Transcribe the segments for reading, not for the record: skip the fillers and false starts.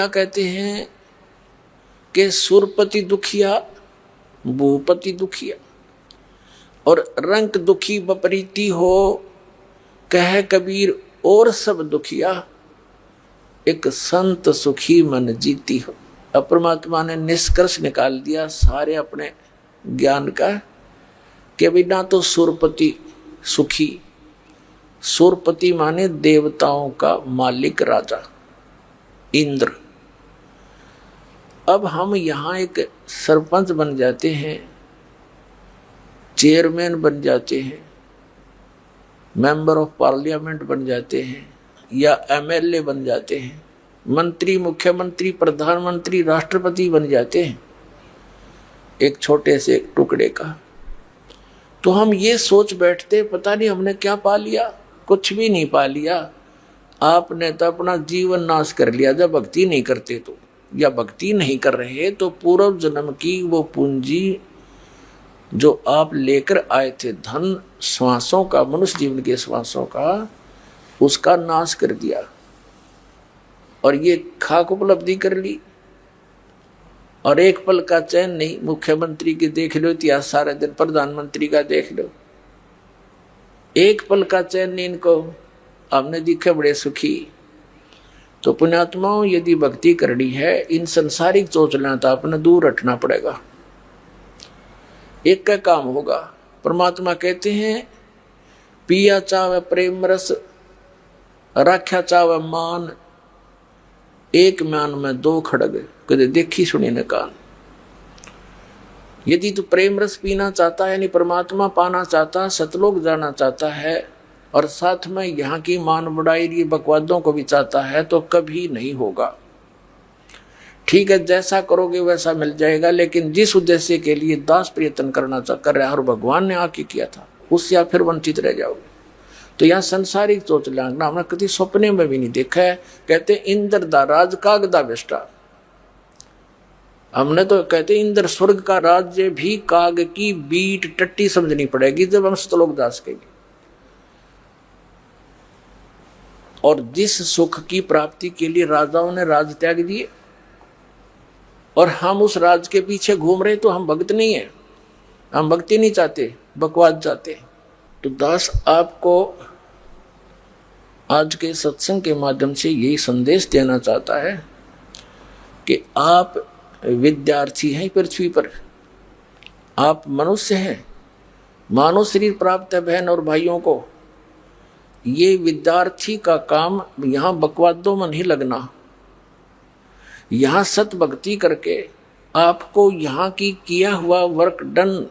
क्या कहते हैं कि सुरपति दुखिया भूपति दुखिया और रंक दुखी विपरीती हो, कह कबीर और सब दुखिया, एक संत सुखी मन जीती हो। अब परमात्मा ने निष्कर्ष निकाल दिया सारे अपने ज्ञान का कि बिना तो सुरपति सुखी, सुरपति माने देवताओं का मालिक राजा इंद्र। अब हम यहाँ एक सरपंच बन जाते हैं, चेयरमैन बन जाते हैं, मेंबर ऑफ पार्लियामेंट बन जाते हैं या एमएलए बन जाते हैं, मंत्री, मुख्यमंत्री, प्रधानमंत्री, राष्ट्रपति बन जाते हैं एक छोटे से टुकड़े का, तो हम ये सोच बैठते पता नहीं हमने क्या पा लिया। कुछ भी नहीं पा लिया। आपने तो अपना जीवन नाश कर लिया जब भक्ति नहीं करते तो, या भक्ति नहीं कर रहे तो पूर्व जन्म की वो पूंजी जो आप लेकर आए थे, धन श्वासों का, मनुष्य जीवन के श्वासों का, उसका नाश कर दिया और ये खाक उपलब्धि कर ली। और एक पल का चैन नहीं। मुख्यमंत्री की देख लो इतिहास सारे दिन, प्रधानमंत्री का देख लो, एक पल का चैन नहीं इनको। हमने दिखे बड़े सुखी। तो पुण्यात्माओं, यदि भक्ति करनी है, इन संसारिक चोचला तो अपने दूर रखना पड़ेगा। एक का काम होगा। परमात्मा कहते हैं पिया चावे प्रेम रस, राख्या चावे मान, एक म्यान में दो खड़ग, कदे देखी सुनी न कान। यदि तू प्रेम रस पीना चाहता है, यानी परमात्मा पाना चाहता, सतलोक जाना चाहता है और साथ में यहाँ की मान बढ़ाई ये बकवादों को भी चाहता है, तो कभी नहीं होगा। ठीक है, जैसा करोगे वैसा मिल जाएगा, लेकिन जिस उद्देश्य के लिए दास प्रयत्न करना कर रहा है और भगवान ने आके किया था, उससे आप फिर वंचित रह जाओगे। तो यहाँ संसारिक सोच लांगना हमने कभी सपने में भी नहीं देखा है। कहते इंद्र दा राज काग दा बेष्टा। हमने तो कहते इंद्र स्वर्ग का राज्य भी काग की बीट टट्टी समझनी पड़ेगी जब हम सतलोक जा सकेंगे। और जिस सुख की प्राप्ति के लिए राजाओं ने राज त्याग दिए और हम उस राज के पीछे घूम रहे, तो हम भक्त नहीं है, हम भक्ति नहीं चाहते, बकवाद चाहते। तो दास आपको आज के सत्संग के माध्यम से यही संदेश देना चाहता है कि आप विद्यार्थी हैं पृथ्वी पर, आप मनुष्य हैं, मानव शरीर प्राप्त है बहन और भाइयों को। ये विद्यार्थी का काम यहाँ बकवादों में नहीं लगना। यहाँ सत भक्ति करके आपको यहाँ की किया हुआ वर्क डन,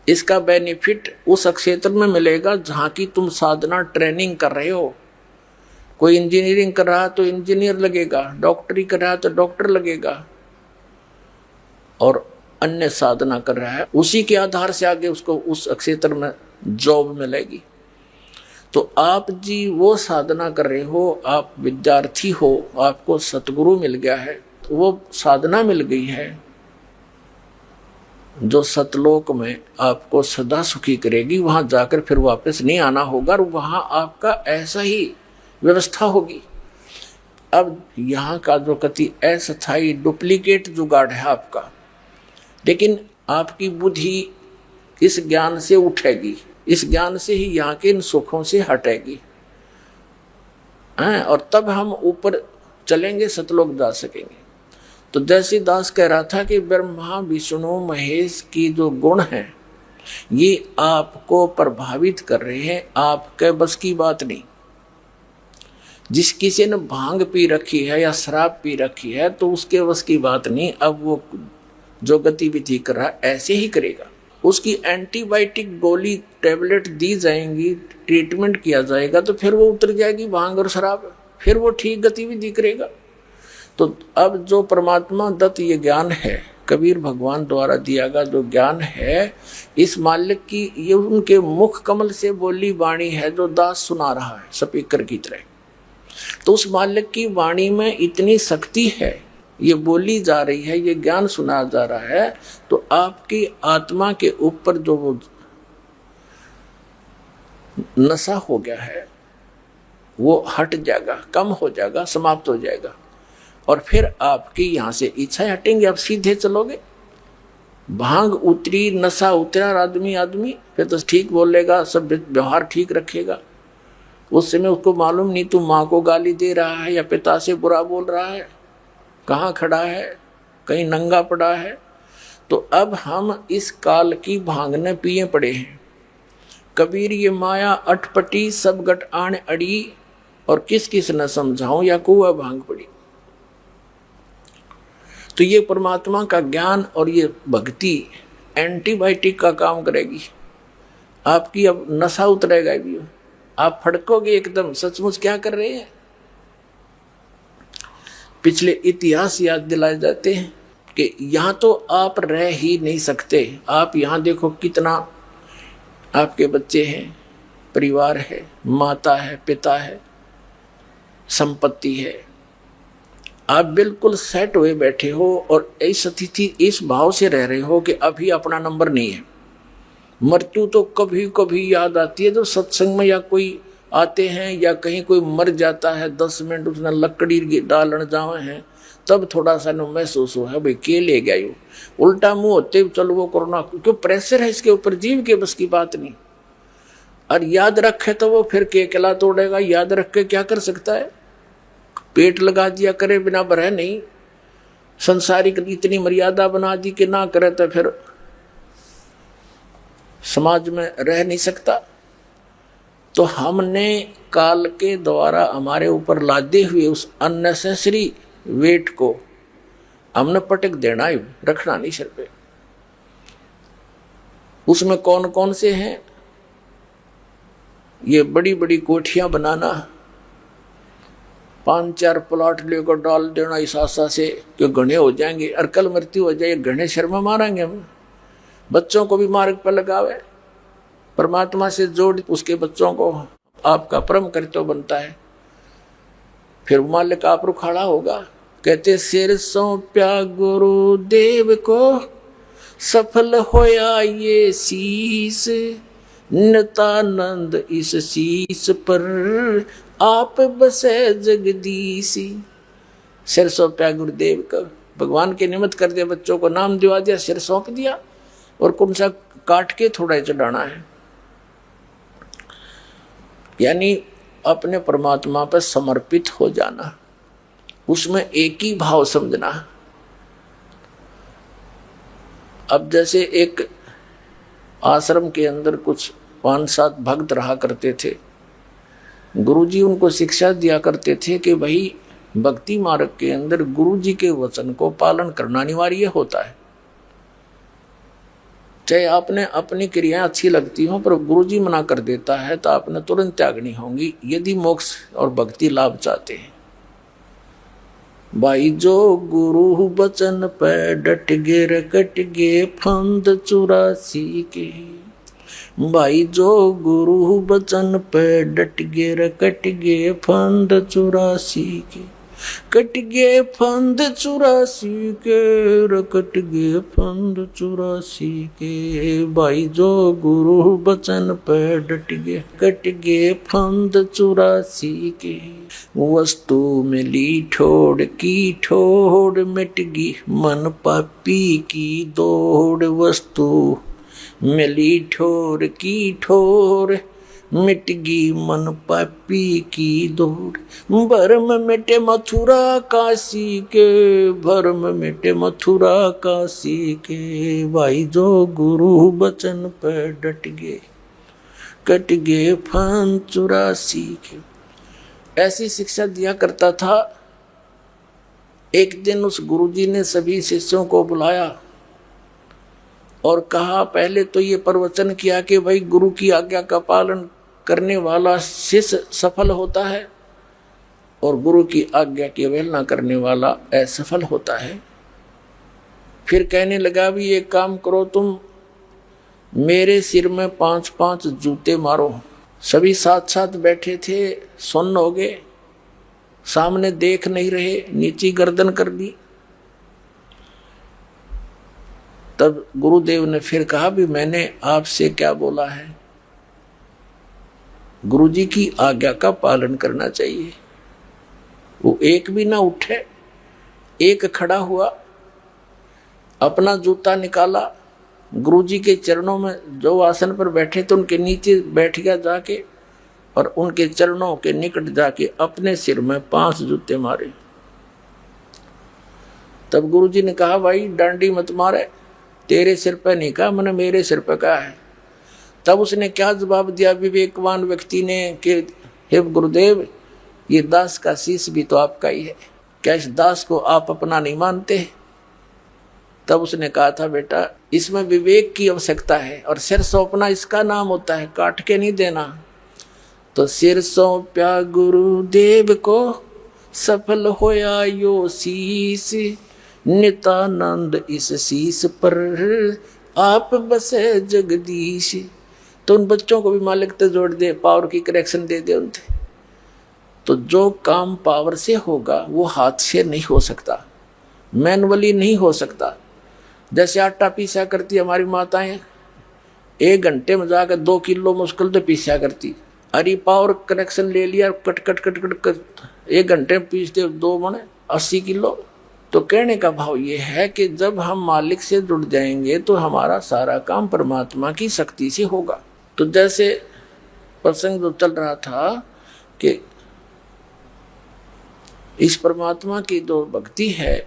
इसका बेनिफिट उस क्षेत्र में मिलेगा जहाँ की तुम साधना ट्रेनिंग कर रहे हो। कोई इंजीनियरिंग कर रहा है तो इंजीनियर लगेगा, डॉक्टरी कर रहा है तो डॉक्टर लगेगा, और अन्य साधना कर रहा है, उसी के आधार से आगे उसको उस क्षेत्र में जॉब मिलेगी। तो आप जी वो साधना कर रहे हो, आप विद्यार्थी हो, आपको सतगुरु मिल गया है, तो वो साधना मिल गई है जो सतलोक में आपको सदा सुखी करेगी। वहां जाकर फिर वापस नहीं आना होगा और वहां आपका ऐसा ही व्यवस्था होगी। अब यहाँ का जो कति अस्थायी डुप्लीकेट जुगाड़ है आपका, लेकिन आपकी बुद्धि इस ज्ञान से उठेगी, इस ज्ञान से ही यहाँ के इन सुखों से हटेगी, और तब हम ऊपर चलेंगे, सतलोक जा सकेंगे। तो जैसे दास कह रहा था कि ब्रह्मा विष्णु महेश की जो गुण हैं ये आपको प्रभावित कर रहे हैं, आपके बस की बात नहीं। जिस किसी ने भांग पी रखी है या शराब पी रखी है तो उसके बस की बात नहीं। अब वो जो गतिविधि कर रहा है ऐसे ही करेगा। उसकी एंटीबायोटिक गोली टैबलेट दी जाएंगी, ट्रीटमेंट किया जाएगा, तो फिर वो उतर जाएगी भांग और शराब, फिर वो ठीक गतिविधि करेगा। तो अब जो परमात्मा दत्त ये ज्ञान है, कबीर भगवान द्वारा दिया गया जो ज्ञान है, इस मालिक की ये उनके मुख कमल से बोली वाणी है जो दास सुना रहा है स्पीकर की तरह। तो उस मालिक की वाणी में इतनी शक्ति है, ये बोली जा रही है, ये ज्ञान सुना जा रहा है, तो आपकी आत्मा के ऊपर जो वो नशा हो गया है वो हट जाएगा, कम हो जाएगा, समाप्त हो जाएगा। और फिर आपकी यहां से इच्छाएं हटेंगी, आप सीधे चलोगे। भांग उतरी, नशा उतरा, आदमी फिर तो ठीक बोलेगा, सब व्यवहार ठीक रखेगा। उस समय उसको मालूम नहीं तू माँ को गाली दे रहा है या पिता से बुरा बोल रहा है, कहाँ खड़ा है, कहीं नंगा पड़ा है। तो अब हम इस काल की भांगने पिए पड़े हैं। कबीर ये माया अटपटी सब गट आण अड़ी, और किस किस न समझाऊं या कुआ भांग पड़ी। तो ये परमात्मा का ज्ञान और ये भक्ति एंटीबायोटिक का काम करेगी। आपकी अब नशा उतरेगा भी, आप फड़कोगे एकदम, सचमुच क्या कर रहे हैं। पिछले इतिहास याद दिलाए जाते हैं कि यहां तो आप रह ही नहीं सकते। आप यहां देखो कितना आपके बच्चे हैं, परिवार है, माता है, पिता है, संपत्ति है, आप बिल्कुल सेट हुए बैठे हो और इस स्थिति इस भाव से रह रहे हो कि अभी अपना नंबर नहीं है। मृत्यु तो कभी कभी याद आती है, जब सत्संग में या कोई आते हैं या कहीं कोई मर जाता है, 10 मिनट उसने लकड़ी डालन जावे हैं, तब थोड़ा सा महसूस हुआ है भाई के ले गया यू। उल्टा मुंह होते चलो वो कोरोना, क्यों प्रेशर है इसके ऊपर, जीव के बस की बात नहीं। और याद रखे तो वो फिर के अकेला तोड़ेगा, याद रख के क्या कर सकता है। पेट लगा दिया करे बिना भरे नहीं, संसारिक इतनी मर्यादा बना दी कि ना करे तो फिर समाज में रह नहीं सकता। तो हमने काल के द्वारा हमारे ऊपर लादे हुए उस अननेसेसरी वेट को हमने पटक देना ही, रखना नहीं सिर पे। उसमें कौन कौन से हैं, ये बड़ी बड़ी कोठियां बनाना, 5-4 प्लॉट लेकर डाल देना इस आशा से कि घने हो जाएंगे और कल मृत्यु हो जाए, घने शर्मा मारेंगे हम। बच्चों को भी मार्ग पर लगावे, परमात्मा से जोड़ उसके बच्चों को आपका परम कर्तव्य बनता है। फिर मालिक आप रुखाड़ा होगा। कहते सिर सौंप्या गुरुदेव को, सफल होया ये शीस, नितानंद इस शीस पर आप बसे जगदीशी। सिर सौंप्या गुरुदेव का, भगवान के निमित्त कर दिया, बच्चों को नाम दिवा दिया, सिर सौंप दिया, और कौन सा काट के थोड़ा चढ़ाना है। यानी अपने परमात्मा पर समर्पित हो जाना, उसमें एक ही भाव समझना। अब जैसे एक आश्रम के अंदर कुछ 5-7 भक्त रहा करते थे, गुरुजी उनको शिक्षा दिया करते थे कि भाई भक्ति मार्ग के अंदर गुरुजी के वचन को पालन करना अनिवार्य होता है। चाहे आपने अपनी क्रियाएं अच्छी लगती हो, पर गुरुजी मना कर देता है तो आपने तुरंत त्यागनी होंगी, यदि मोक्ष और भक्ति लाभ चाहते हैं। भाई जो गुरु बचन पे डट गे रकट गे फंद 84 के, भाई जो गुरु बचन पे डट गे रकट गे फंद 84 के, कट गे फंद 84 के, रकट गे फंद 84 के, भाई जो गुरु बचन पे डट गे कट गे फंद 84 के, वस्तु मिली ठोड़ की ठोड़ मिट गई मन पापी की दौड़, वस्तु मिली ठोर की ठोर मिट गई मन पापी की दौड़, भरम मिटे मथुरा काशी के, भरम मिटे मथुरा काशी के, भाई जो गुरु बचन पे डट गए कट गए फंद 84 के। ऐसी शिक्षा दिया करता था। एक दिन उस गुरुजी ने सभी शिष्यों को बुलाया और कहा, पहले तो ये प्रवचन किया कि भाई गुरु की आज्ञा का पालन करने वाला शिष्य सफल होता है और गुरु की आज्ञा की अवहेलना करने वाला असफल होता है। फिर कहने लगा, भी एक काम करो, तुम मेरे सिर में 5-5 जूते मारो। सभी साथ साथ बैठे थे, सुन्न हो गए, सामने देख नहीं रहे, नीची गर्दन कर दी। तब गुरुदेव ने फिर कहा, भी मैंने आपसे क्या बोला है, गुरुजी की आज्ञा का पालन करना चाहिए। वो एक भी ना उठे, एक खड़ा हुआ, अपना जूता निकाला, गुरुजी के चरणों में जो आसन पर बैठे थे उनके नीचे बैठ गया जाके, और उनके चरणों के निकट जाके अपने सिर में 5 जूते मारे। तब गुरुजी ने कहा, भाई डांडी मत मारे, तेरे सिर पर नहीं कहा, मैंने मेरे सिर पर कहा है। तब उसने क्या जवाब दिया विवेकवान व्यक्ति ने कि हे गुरुदेव, ये दास का शीश भी तो आपका ही है, क्या इस दास को आप अपना नहीं मानते? तब उसने कहा था, बेटा इसमें विवेक की आवश्यकता है, और सिर सौंपना इसका नाम होता है, काट के नहीं देना। तो सिर सौंप्या गुरुदेव को, सफल होया यो शीश, नितानंद इस शीश पर आप बसे जगदीश। तो उन बच्चों को भी मालिक तो जोड़ दे, पावर की करेक्शन दे दे उनसे। तो जो काम पावर से होगा वो हाथ से नहीं हो सकता, मैनुअली नहीं हो सकता। जैसे आटा पीसा करती हमारी माताएं, 1 घंटे में जाकर 2 किलो मुश्किल तो पीसा करती। अरे पावर कनेक्शन ले लिया, कट कट कट कट कर 1 घंटे में पीस दे 2 मण 80 किलो। तो कहने का भाव ये है कि जब हम मालिक से जुड़ जाएंगे तो हमारा सारा काम परमात्मा की शक्ति से होगा। तो जैसे प्रसंग जो चल रहा था कि इस परमात्मा की जो भक्ति है,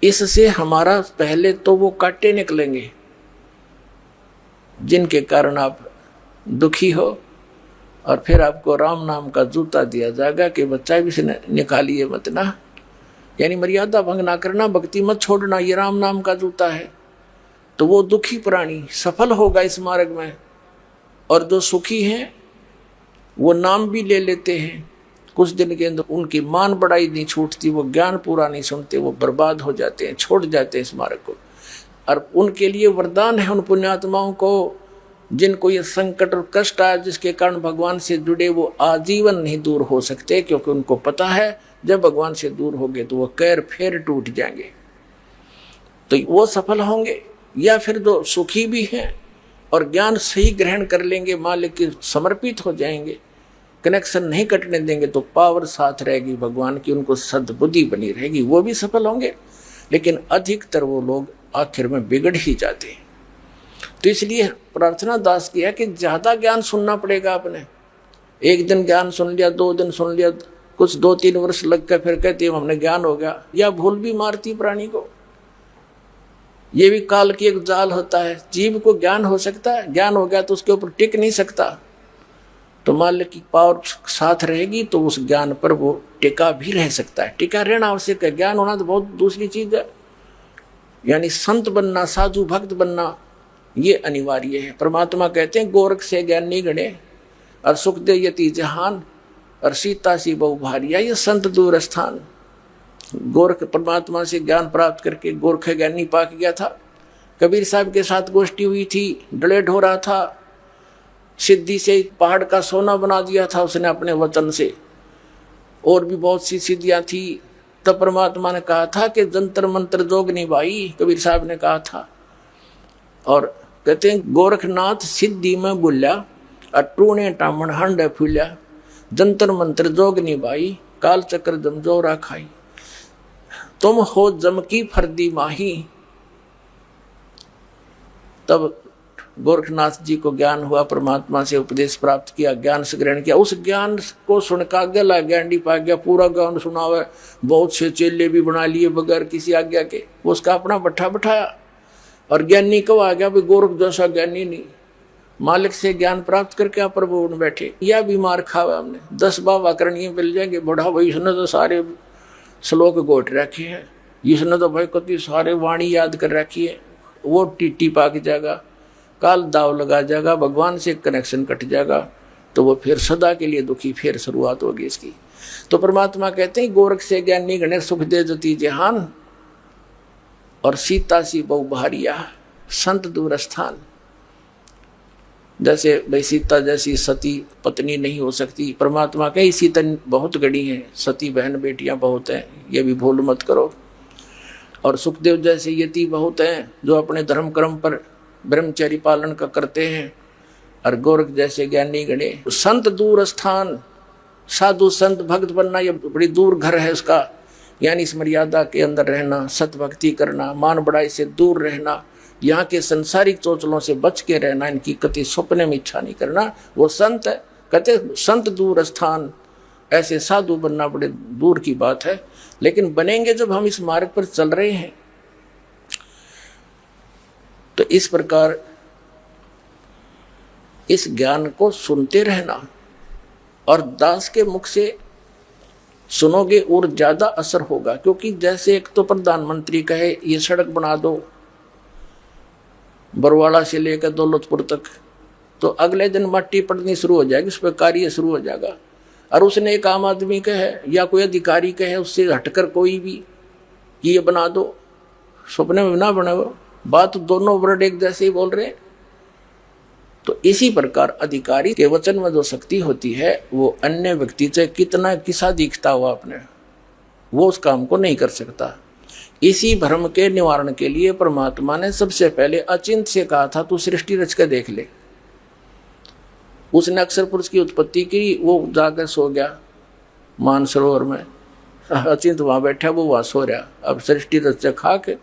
इससे हमारा पहले तो वो कांटे निकलेंगे जिनके कारण आप दुखी हो, और फिर आपको राम नाम का जूता दिया जाएगा कि बच्चा भी से निकालिए मत ना, यानी मर्यादा भंग ना करना, भक्ति मत छोड़ना, ये राम नाम का जूता है। तो वो दुखी प्राणी सफल होगा इस मार्ग में, और जो सुखी हैं वो नाम भी ले लेते हैं, कुछ दिन के अंदर उनकी मान बढ़ाई नहीं छूटती, वो ज्ञान पूरा नहीं सुनते, वो बर्बाद हो जाते हैं, छोड़ जाते हैं इस मार्ग को। और उनके लिए वरदान है उन पुण्यात्माओं को जिनको ये संकट और कष्ट आए, जिसके कारण भगवान से जुड़े वो आजीवन नहीं दूर हो सकते, क्योंकि उनको पता है जब भगवान से दूर होंगे तो वो कैर फेर टूट जाएंगे, तो वो सफल होंगे। या फिर जो सुखी भी हैं और ज्ञान सही ग्रहण कर लेंगे, मालिक के समर्पित हो जाएंगे, कनेक्शन नहीं कटने देंगे, तो पावर साथ रहेगी भगवान की, उनको सद्बुद्धि बनी रहेगी, वो भी सफल होंगे। लेकिन अधिकतर वो लोग आखिर में बिगड़ ही जाते हैं। तो इसलिए प्रार्थना दास की है कि ज़्यादा ज्ञान सुनना पड़ेगा आपने। 1 दिन ज्ञान सुन लिया, 2 दिन सुन लिया, कुछ 2-3 वर्ष लग कर फिर कहते हैं हमने ज्ञान हो गया, या भूल भी मारती प्राणी को। ये भी काल की एक जाल होता है, जीव को ज्ञान हो सकता है, ज्ञान हो गया तो उसके ऊपर टिक नहीं सकता, तो मालिक की पावर साथ रहेगी तो उस ज्ञान पर वो टिका भी रह सकता है। टिका रहना आवश्यक है, ज्ञान होना तो बहुत दूसरी चीज है। यानी संत बनना, साधु भक्त बनना, ये अनिवार्य है। परमात्मा कहते हैं गोरख से ज्ञानी गणे, और सुख दे यति जहान, और सीता सी बहु भारिया, ये संत दूर स्थान। गोरख परमात्मा से ज्ञान प्राप्त करके गोरख ज्ञानी पाक गया था। कबीर साहब के साथ गोष्ठी हुई थी, डलेट हो रहा था, सिद्धि से पहाड़ का सोना बना दिया था उसने अपने वचन से, और भी बहुत सी सिद्धियां थी। तब परमात्मा ने कहा था कि जंतर मंत्र जोगनी भाई, कबीर साहब ने कहा था। और कहते हैं गोरखनाथ सिद्धि में बोल्या, और टूणे टामण हंड फूल्या, जंतर मंत्र जोगनी भाई, काल चक्र जम जोरा खाई, तुम हो जम की फर्दी माही। तब गोरखनाथ जी को ज्ञान हुआ, परमात्मा से उपदेश प्राप्त किया, ज्ञान से ग्रहण किया। उस ज्ञान को सुनका गला ज्ञानी पा गया, पूरा ज्ञान सुनावे, बहुत से चेले भी बना लिए बगैर किसी आज्ञा के, वो उसका अपना बट्ठा बिठाया। और ज्ञानी कब आ गया? भाई गोरख जैसा ज्ञानी नहीं, मालिक से ज्ञान प्राप्त करके आप प्रभु में बैठे। या बीमार खावा हमने 10 बाबा करणी मिल जाएंगे, बड़ा भाई इसने तो सारे श्लोक गोट रखे हैं, इसने तो भाई कति सारे वाणी याद कर रखी है, वो टीटी पाक जाएगा, काल दाव लगा जाएगा, भगवान से कनेक्शन कट जाएगा, तो वो फिर सदा के लिए दुखी, फिर शुरुआत होगी इसकी। तो परमात्मा कहते हैं गोरख से ज्ञानी गणे, सुख दे जति जहान, और सीता सी बहु भारिया, संत दूर स्थान। जैसे भाई सीता जैसी सती पत्नी नहीं हो सकती, परमात्मा कही सीता बहुत गड़ी हैं, सती बहन बेटियां बहुत हैं, ये भी भूल मत करो। और सुखदेव जैसे यति बहुत हैं जो अपने धर्म कर्म पर ब्रह्मचर्य पालन का करते हैं। और गोरख जैसे ज्ञानी गणे, संत दूर स्थान, साधु संत भक्त बनना ये बड़ी दूर घर है उसका। यानी इस मर्यादा के अंदर रहना, सतभक्ति करना, मान बढ़ाई से दूर रहना, यहाँ के संसारिक चोचलों से बच के रहना, इनकी कति सपने में इच्छा नहीं करना, वो संत है। कहते संत दूर स्थान, ऐसे साधु बनना बड़े दूर की बात है, लेकिन बनेंगे जब हम इस मार्ग पर चल रहे हैं। तो इस प्रकार इस ज्ञान को सुनते रहना, और दास के मुख से सुनोगे और ज्यादा असर होगा। क्योंकि जैसे एक तो प्रधानमंत्री कहे ये सड़क बना दो बरवाड़ा से लेकर दौलतपुर तक, तो अगले दिन मट्टी पड़नी शुरू हो जाएगी, उस पर कार्य शुरू हो जाएगा। और उसने एक आम आदमी कहे या कोई अधिकारी कहे उससे हटकर कोई भी कि ये बना दो, सपने में ना बने, वो बात दोनों वर्ड एक जैसे ही बोल रहे हैं। तो इसी प्रकार अधिकारी के वचन में जो शक्ति होती है वो अन्य व्यक्ति से कितना किसा दिखता हुआ अपने, वो उस काम को नहीं कर सकता। इसी भ्रम के निवारण के लिए परमात्मा ने सबसे पहले अचिंत से कहा था तू सृष्टि रच के देख ले। उसने अक्षर पुरुष की उत्पत्ति की, वो जाकर सो गया मानसरोवर में, अचिंत वहां बैठा, वो वहां सो रहा। अब सृष्टि रच खा के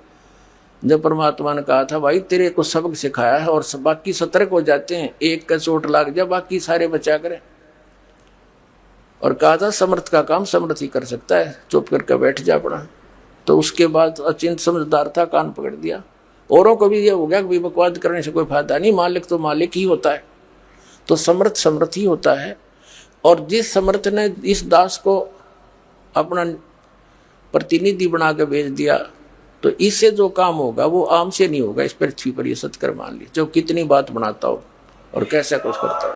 जब परमात्मा ने कहा था भाई तेरे को सबक सिखाया है और बाकी सतर्क हो जाते हैं, एक का चोट लाग जाए बाकी सारे बचा करें, और कहा था समर्थ का काम समर्थ ही कर सकता है, चुप करके बैठ जा पड़ा। तो उसके बाद अचिंत समझदार था, कान पकड़ दिया। औरों को भी ये हो गया कि बकवाद करने से कोई फायदा नहीं, मालिक तो मालिक ही होता है, तो समर्थ समर्थ ही होता है। और जिस समर्थ ने इस दास को अपना प्रतिनिधि बना के भेज दिया, तो इससे जो काम होगा वो आम से नहीं होगा। इस पृथ्वी पर ये सत्कर मान ली, जो कितनी बात बनाता हो और कैसा कुछ करता हो।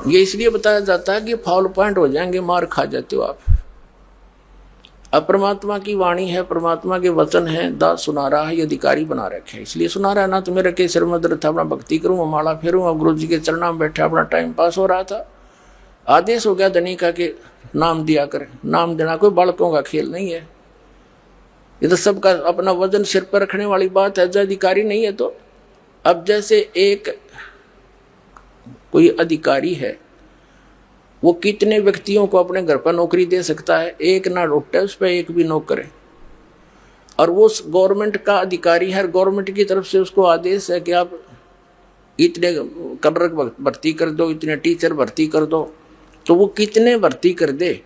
ये इसलिए बताया जाता है कि फाउल पॉइंट हो जाएंगे, मार खा जाते हो आप। अब परमात्मा की वाणी है, परमात्मा के वचन है, दास सुना रहा है, ये अधिकारी बना रखे है, इसलिए सुना रहा है। ना तो मेरे के सिर में दर्द था, अपना भक्ति करूँ, माला फेरूँ, अब गुरु जी के चरणों में बैठा अपना टाइम पास हो रहा था। आदेश हो गया धनी का कि नाम दिया करें। नाम देना कोई बालकों का खेल नहीं है, ये तो सबका अपना वजन सिर पर रखने वाली बात है। जो अधिकारी नहीं है तो अब जैसे एक कोई अधिकारी है, वो कितने व्यक्तियों को अपने घर पर नौकरी दे सकता है, एक ना रोटे उस पर एक भी नौकर है। और वो गवर्नमेंट का अधिकारी है, गवर्नमेंट की तरफ से उसको आदेश है कि आप इतने क्लर्क भर्ती कर दो, इतने टीचर भर्ती कर दो, तो वो कितने भर्ती कर दे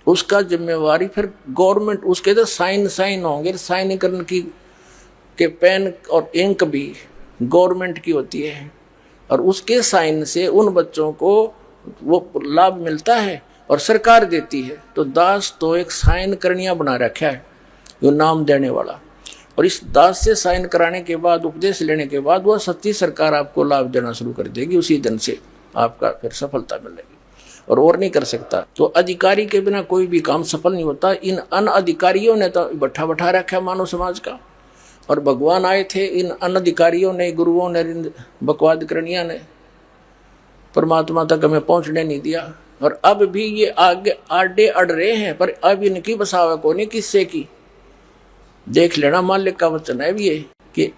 उसका जिम्मेवारी फिर गवर्नमेंट, उसके तो साइन होंगे, साइन करने की के पेन और इंक भी गवर्नमेंट की होती है, और उसके साइन से उन बच्चों को वो लाभ मिलता है और सरकार देती है। तो दास तो एक साइन करनिया बना रखा है जो नाम देने वाला, और इस दास से साइन कराने के बाद, उपदेश लेने के बाद, वह सच्ची सरकार आपको लाभ देना शुरू कर देगी। उसी दिन से आपका फिर सफलता मिलेगी और नहीं कर सकता। तो अधिकारी के बिना कोई भी काम सफल नहीं होता। इन अनअधिकारियों ने तो बैठा रखा मानव समाज का, और भगवान आए थे, इन अनधिकारियों ने, गुरुओं ने, बकवाद करनिया ने परमात्मा तक हमें पहुंचने नहीं दिया। और अब भी ये आगे आडे अड़ रहे हैं, पर अब इनकी बसावा को नहीं किससे की देख लेना। मालिक का वचन है ये कि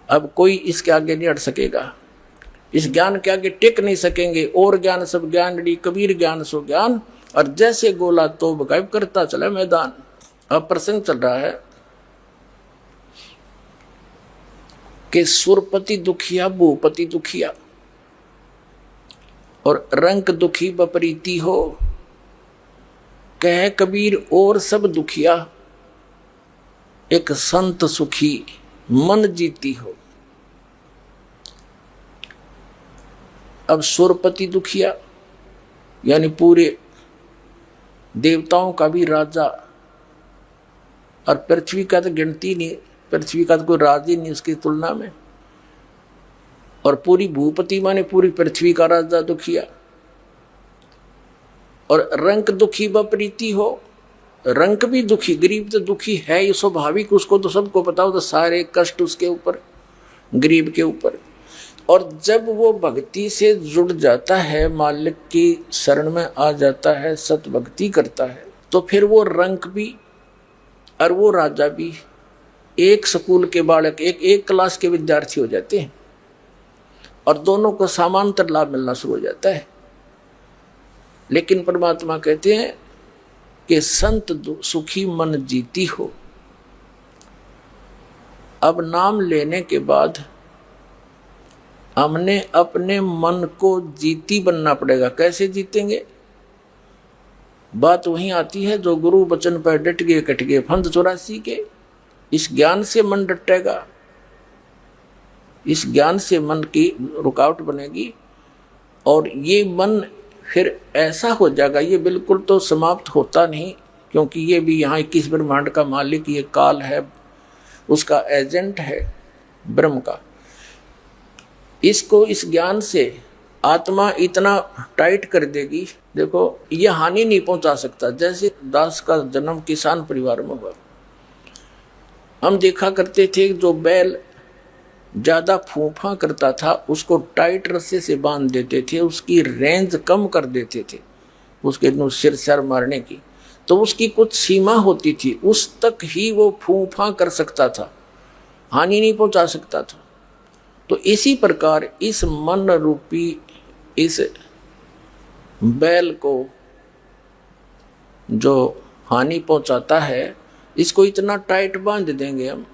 अब कोई इसके आगे नहीं अड़ सकेगा, इस ज्ञान के आगे टिक नहीं सकेंगे। और ज्ञान सब ज्ञान डी, कबीर ज्ञान सो ज्ञान, और जैसे गोला तो गायब करता चला मैदान। अब प्रसंग चल रहा है कि सुरपति दुखिया भूपति दुखिया, और रंक दुखी बपरीती हो, कह कबीर और सब दुखिया, एक संत सुखी मन जीती हो। अब सुरपति दुखिया यानी पूरे देवताओं का भी राजा, और पृथ्वी का तो गिनती नहीं, पृथ्वी का तो कोई राज ही नहीं उसकी तुलना में। और पूरी भूपति माने पूरी पृथ्वी का राजा दुखिया। और रंक दुखी बपरीती हो, रंक भी दुखी, गरीब तो दुखी है, ये स्वाभाविक, उसको तो सबको पता हो, तो सारे कष्ट उसके ऊपर, गरीब के ऊपर। और जब वो भक्ति से जुड़ जाता है, मालिक की शरण में आ जाता है, सत भक्ति करता है, तो फिर वो रंक भी और वो राजा भी एक स्कूल के बालक, एक क्लास के विद्यार्थी हो जाते हैं, और दोनों को समांतर लाभ मिलना शुरू हो जाता है। लेकिन परमात्मा कहते हैं कि संत सुखी मन जीती हो। अब नाम लेने के बाद हमने अपने मन को जीती बनना पड़ेगा। कैसे जीतेंगे? बात वहीं आती है जो गुरु वचन पर डट गए कट गए फंद 84 के। इस ज्ञान से मन डटेगा, इस ज्ञान से मन की रुकावट बनेगी और ये मन फिर ऐसा हो जाएगा। ये बिल्कुल तो समाप्त होता नहीं, क्योंकि ये भी यहाँ 21 ब्रह्मांड का मालिक ये काल है, उसका एजेंट है ब्रह्म का। इसको इस ज्ञान से आत्मा इतना टाइट कर देगी, देखो ये हानि नहीं पहुंचा सकता। जैसे दास का जन्म किसान परिवार में हुआ, हम देखा करते थे जो बैल ज्यादा फूफा करता था उसको टाइट रस्से से बांध देते थे, उसकी रेंज कम कर देते थे उसके सिर सर मारने की, तो उसकी कुछ सीमा होती थी, उस तक ही वो फूफा कर सकता था, हानि नहीं पहुंचा सकता था। तो इसी प्रकार इस मन रूपी इस बैल को जो हानि पहुंचाता है, इसको इतना टाइट बांध देंगे हम,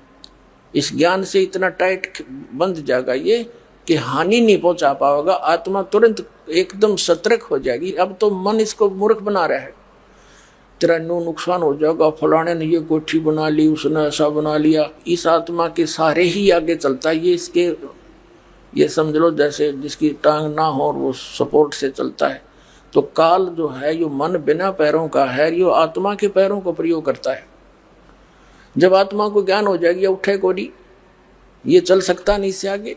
इस ज्ञान से इतना टाइट बंध जाएगा ये कि हानि नहीं पहुंचा पाएगा। आत्मा तुरंत एकदम सतर्क हो जाएगी। अब तो मन इसको मूर्ख बना रहा है, तेरा नुकसान हो जाएगा, फलाने ने ये कोठी बना ली, उसने ऐसा बना लिया। इस आत्मा के सारे ही आगे चलता है ये। इसके ये समझ लो जैसे जिसकी टांग ना हो और वो सपोर्ट से चलता है। तो काल जो है यो मन बिना पैरों का है, यो आत्मा के पैरों को प्रयोग करता है। जब आत्मा को ज्ञान हो जाएगी, उठे कोड़ी ये चल सकता नहीं इससे आगे।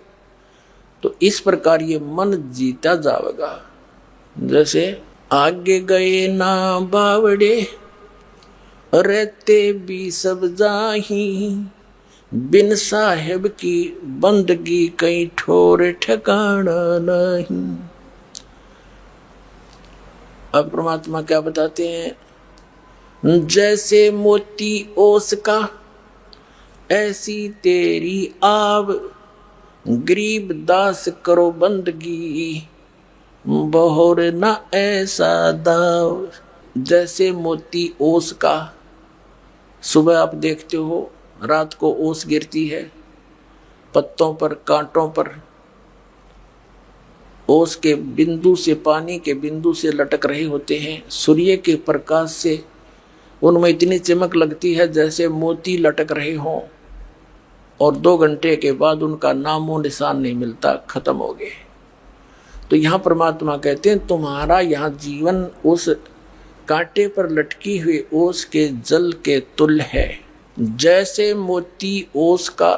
तो इस प्रकार ये मन जीता जाएगा। जैसे आगे गए ना बावड़े रहते भी सब जाही, बिन साहेब की बंदगी कहीं ठोर ठिकाना नहीं। अब परमात्मा क्या बताते हैं? जैसे मोती ओस का ऐसी तेरी आव, गरीब दास करो बंदगी बहोर न ऐसा दाव। जैसे मोती ओस का, सुबह आप देखते हो रात को ओस गिरती है पत्तों पर, कांटों पर, ओस के बिंदु से, पानी के बिंदु से लटक रहे होते हैं। सूर्य के प्रकाश से उनमें इतनी चमक लगती है जैसे मोती लटक रहे हों, और 2 घंटे के बाद उनका नामो निशान नहीं मिलता, खत्म हो गए। तो यहाँ परमात्मा कहते हैं तुम्हारा यहाँ जीवन उस कांटे पर लटकी हुई ओस के जल के तुल्य है। जैसे मोती ओस का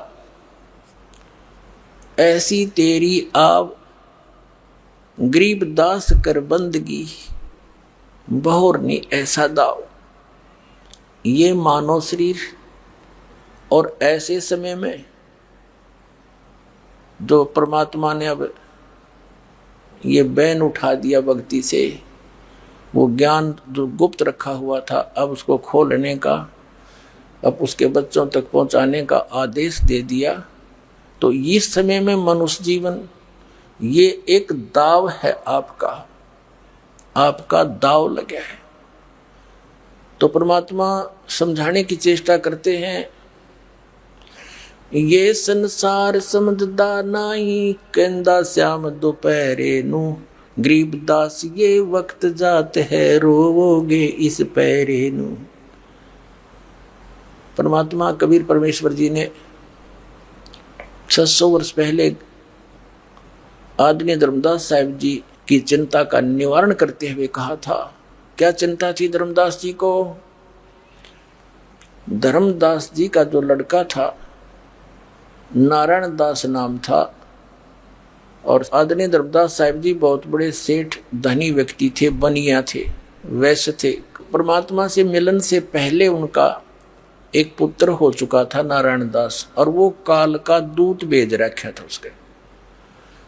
ऐसी तेरी आव, गरीब दास कर बंदगी बहोर नहीं ऐसा दाव। ये मानव शरीर और ऐसे समय में जो परमात्मा ने अब ये बैन उठा दिया भक्ति से, वो ज्ञान जो गुप्त रखा हुआ था अब उसको खोलने का, अब उसके बच्चों तक पहुंचाने का आदेश दे दिया। तो इस समय में मनुष्य जीवन ये एक दाव है, आपका दाव लगा है। तो परमात्मा समझाने की चेष्टा करते हैं, ये संसार समझदा नाही, कहंदा श्याम दोपहरे नू, गरीब दास ये वक्त जात है, रोवोगे इस पैरे नू। परमात्मा कबीर परमेश्वर जी ने 600 वर्ष पहले आदरणीय धर्मदास साहिब जी की चिंता का निवारण करते हुए कहा था। क्या चिंता थी धर्मदास जी को? धर्मदास जी का जो लड़का था नारायण दास नाम था, और आदरणीय धर्मदास साहिब जी बहुत बड़े सेठ धनी व्यक्ति थे, बनिया थे, वैश्य थे। परमात्मा से मिलन से पहले उनका एक पुत्र हो चुका था नारायण दास, और वो काल का दूत भेज रखा था उसके।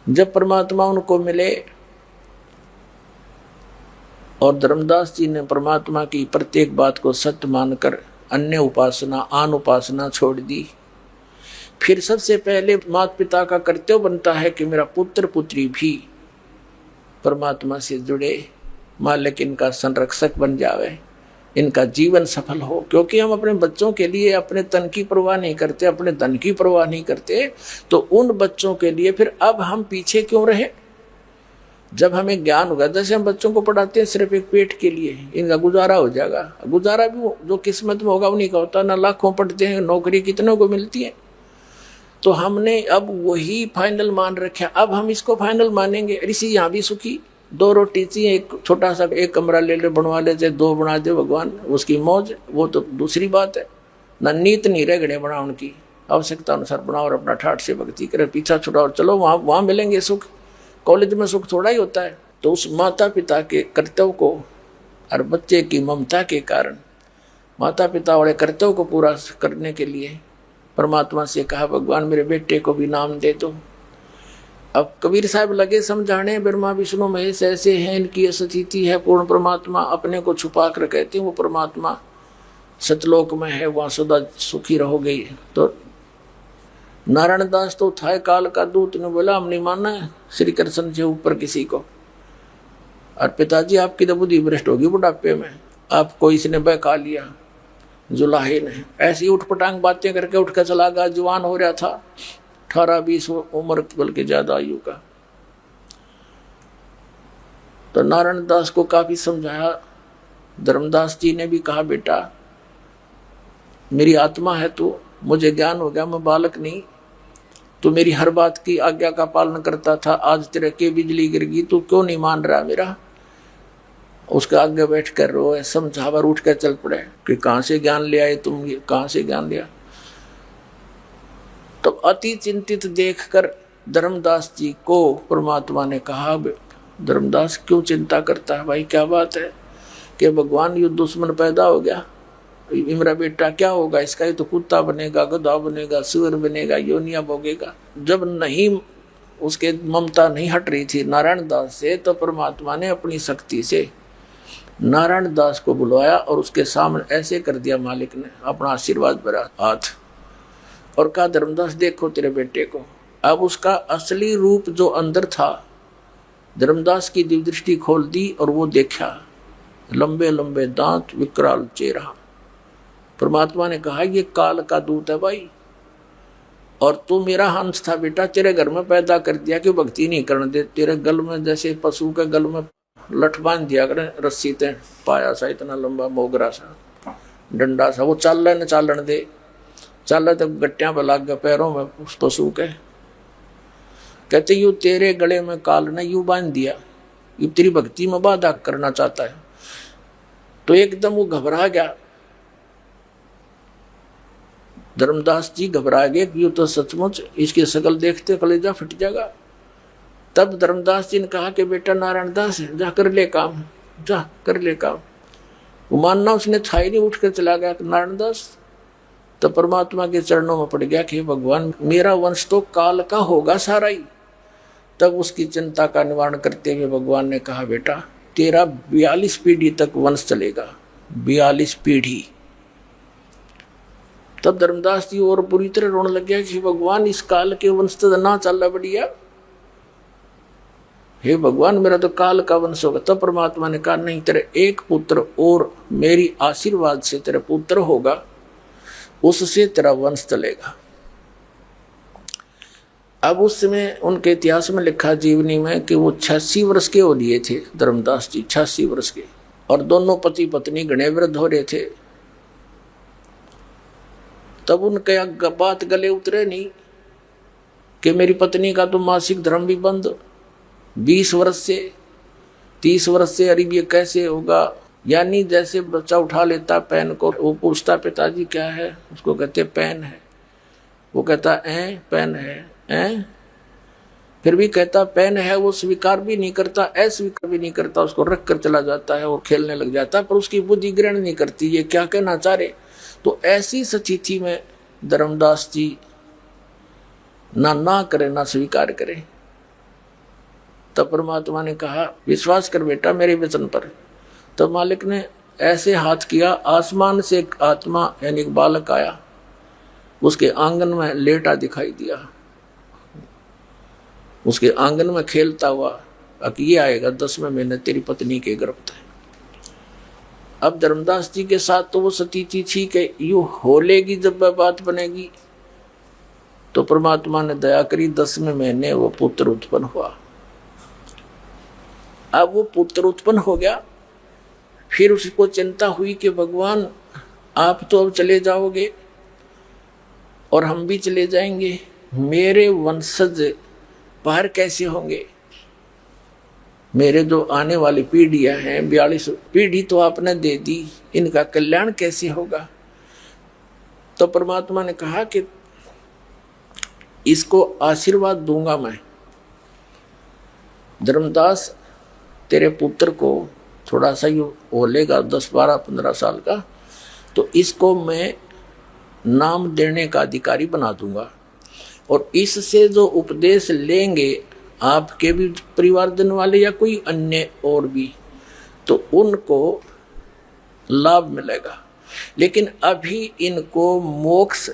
जब परमात्मा उनको मिले और धर्मदास जी ने परमात्मा की प्रत्येक बात को सत्य मानकर अन्य उपासना, आन उपासना छोड़ दी, फिर सबसे पहले माता पिता का कर्तव्य बनता है कि मेरा पुत्र पुत्री भी परमात्मा से जुड़े, मालिक इनका संरक्षक बन जावे, इनका जीवन सफल हो। क्योंकि हम अपने बच्चों के लिए अपने तन की परवाह नहीं करते, अपने धन की परवाह नहीं करते, तो उन बच्चों के लिए फिर अब हम पीछे क्यों रहे। जब हमें ज्ञान होगा, जैसे हम बच्चों को पढ़ाते हैं सिर्फ एक पेट के लिए, इनका गुजारा हो जाएगा, गुजारा भी जो किस्मत में होगा उन्हीं का होता है ना। लाखों पढ़ते हैं, नौकरी कितनों को मिलती है। तो हमने अब वही फाइनल मान रखा, अब हम इसको फाइनल मानेंगे। ऋषि यहाँ भी सुखी, 2 रोटी चाहिए, एक छोटा सा एक कमरा ले ले, बनवा ले, चाहे 2 बना दे भगवान, उसकी मौज, वो तो दूसरी बात है ना। नीत नहीं रह गड़े बना, उनकी आवश्यकता अनुसार बनाओ और अपना ठाठ से भक्ति करे, पीछा छुड़ाओ और चलो, वहाँ मिलेंगे सुख। कॉलेज में सुख थोड़ा ही होता है। तो उस माता पिता के कर्तव्य को और बच्चे की ममता के कारण माता पिता वाले कर्तव्य को पूरा करने के लिए परमात्मा से कहा, भगवान मेरे बेटे को भी नाम दे दो। अब कबीर साहब लगे समझाने, ब्रह्मा विष्णु महेश ऐसे हैं, इनकी स्थिति है, पूर्ण परमात्मा अपने को छुपा कर कहते हैं वो परमात्मा सतलोक में है, वहाँ सदा सुखी रहोगे। तो नारायण दास तो था काल का दूत, ने बोला हम नहीं मानना है श्री कृष्ण से ऊपर किसी को। और पिताजी आपकी तो बुद्धि भ्रष्ट होगी बुढ़ापे में, आपको इसने बहका लिया, जुलाहे ने ऐसी उठपटांग बातें करके उठ कर चला गया। जवान हो रहा था, 18-20 उम्र, बल्कि ज्यादा आयु का। तो नारायण दास को काफी समझाया। धर्मदास जी ने भी कहा, बेटा मेरी आत्मा है तू, मुझे ज्ञान हो गया, मैं बालक नहीं, तू मेरी हर बात की आज्ञा का पालन करता था, आज तेरे के बिजली गिर गई, तू क्यों नहीं मान रहा मेरा। उसके आगे बैठ कर रोए, समझावर उठ कर चल पड़े कि कहाँ से ज्ञान ले आए तुम, ये कहाँ से ज्ञान लिया। तो अति चिंतित देखकर धर्मदास जी को परमात्मा ने कहा, धर्मदास क्यों चिंता करता है भाई, क्या बात है कि भगवान युद्ध दुश्मन पैदा हो गया, मेरा बेटा क्या होगा इसका, ये तो कुत्ता बनेगा, गधा बनेगा, सुअर बनेगा, योनिया भोगेगा। जब नहीं उसके ममता नहीं हट रही थी नारायण दास से, तो परमात्मा ने अपनी शक्ति से नारायण दास को बुलवाया और उसके सामने ऐसे कर दिया मालिक ने अपना आशीर्वाद भरा हाथ, और कहा, धर्मदास देखो तेरे बेटे को। अब उसका असली रूप जो अंदर था, धर्मदास की दिव्य दृष्टि खोल दी और वो देखा, लंबे लंबे दांत, विकराल चेहरा। परमात्मा ने कहा, ये काल का दूत है भाई, और तू मेरा हंस था बेटा, तेरे घर में पैदा कर दिया कि भक्ति नहीं करने दे। तेरे गल में जैसे पशु के गल में लठ बांध दिया करें रस्सी ते, पाया सा इतना लंबा मोगरा सा डंडा सा, वो चाल न चालन दे, चाल तो गट्टियां पर लाग गए पैरों में उस पशु के। कहते यू तेरे गले में काल ने यू बांध दिया, यू तेरी भक्ति में बाधा करना चाहता है। तो एकदम वो घबरा गया, धर्मदास जी घबरा गए कि ये तो सचमुच इसकी शकल देखते कलेजा फट जाएगा। तब धर्मदास जी ने कहा कि बेटा नारायण दास है, जा कर ले काम, जा कर ले काम। वो मानना उसने था ही नहीं, उठ कर चला गया नारायण दास। तो परमात्मा के चरणों में पड़ गया कि भगवान मेरा वंश तो काल का होगा सारा ही। तब उसकी चिंता का निवारण करते हुए भगवान ने कहा, बेटा तेरा 42 पीढ़ी तक वंश चलेगा, 42 पीढ़ी। तब धर्मदास जी और बुरी तरह रोने लग गया कि भगवान इस काल के वंश तो ना चल रहा बढ़िया, हे भगवान मेरा तो काल का वंश होगा। तब परमात्मा ने कहा, नहीं, तेरे एक पुत्र और मेरी आशीर्वाद से तेरा पुत्र होगा, उससे तेरा वंश चलेगा। अब उस समय उनके इतिहास में लिखा जीवनी में कि वो 86 वर्ष के हो लिए थे धर्मदास जी, 86 वर्ष के, और दोनों पति पत्नी घने वृद्ध हो रहे थे। तब उनके बात गले उतरे नहीं कि मेरी पत्नी का तो मासिक धर्म भी बंद 20 वर्ष से 30 वर्ष से, अरे ये कैसे होगा। यानी जैसे बच्चा उठा लेता पेन को, वो पूछता पिताजी क्या है, उसको कहते पेन है, वो कहता पेन है, फिर भी कहता पेन है, वो स्वीकार भी नहीं करता, अस्वीकार भी नहीं करता, उसको रख कर चला जाता है और खेलने लग जाता है, पर उसकी बुद्धि ग्रहण नहीं करती ये क्या कहना चाह रहे। तो ऐसी स्थिति में धर्मदास जी ना करे ना स्वीकार करे। तब परमात्मा ने कहा, विश्वास कर बेटा मेरे वचन पर। तब मालिक ने ऐसे हाथ किया, आसमान से एक आत्मा यानी एक बालक आया, उसके आंगन में लेटा दिखाई दिया, उसके आंगन में खेलता हुआ अब ये आएगा 10वें महीने तेरी पत्नी के गर्भ है। अब धर्मदास जी के साथ तो वो सती थी, ठीक है, यू हो लेगी जब वह बात बनेगी। तो परमात्मा ने दया करी, 10वें महीने वो पुत्र उत्पन्न हुआ। अब वो पुत्र उत्पन्न हो गया, फिर उसको चिंता हुई कि भगवान आप तो अब चले जाओगे और हम भी चले जाएंगे, मेरे वंशज बाहर कैसे होंगे, मेरे जो आने वाली पीढ़ियां हैं 42 पीढ़ी तो आपने दे दी, इनका कल्याण कैसे होगा। तो परमात्मा ने कहा कि इसको आशीर्वाद दूंगा मैं, धर्मदास तेरे पुत्र को थोड़ा सा यू होलेगा 10, 12, 15 साल का, तो इसको मैं नाम देने का अधिकारी बना दूंगा, और इससे जो उपदेश लेंगे आपके भी परिवारजन वाले या कोई अन्य और भी, तो उनको लाभ मिलेगा। लेकिन अभी इनको मोक्ष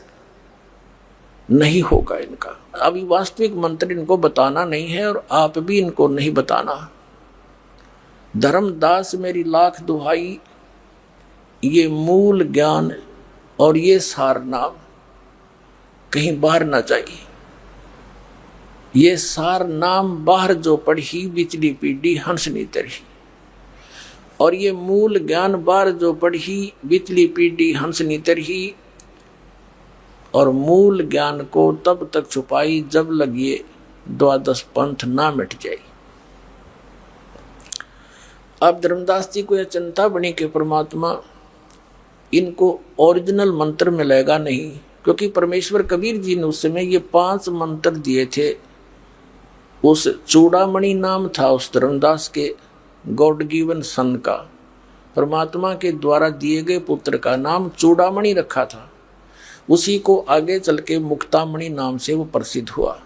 नहीं होगा इनका, अभी वास्तविक मंत्र इनको बताना नहीं है और आप भी इनको नहीं बताना। धर्मदास मेरी लाख दुहाई, ये मूल ज्ञान और ये सार नाम कहीं बाहर ना जाइए। ये सार नाम बाहर जो पढ़ी बिचली पीढ़ी हंस नहीं तरही, और ये मूल ज्ञान बाहर जो पढ़ी बिचली पीढ़ी हंस नहीं तरही, और मूल ज्ञान को तब तक छुपाई जब लगिए द्वादश पंथ ना मिट जाए। अब धर्मदास जी को यह चिंता बनी कि परमात्मा इनको ओरिजिनल मंत्र मिलेगा नहीं, क्योंकि परमेश्वर कबीर जी ने उस समय ये 5 मंत्र दिए थे। उस चूड़ामणि नाम था उस धर्मदास के गॉड गिवन सन का, परमात्मा के द्वारा दिए गए पुत्र का नाम चूड़ामणि रखा था। उसी को आगे चल के मुक्तामणि नाम से वो प्रसिद्ध हुआ।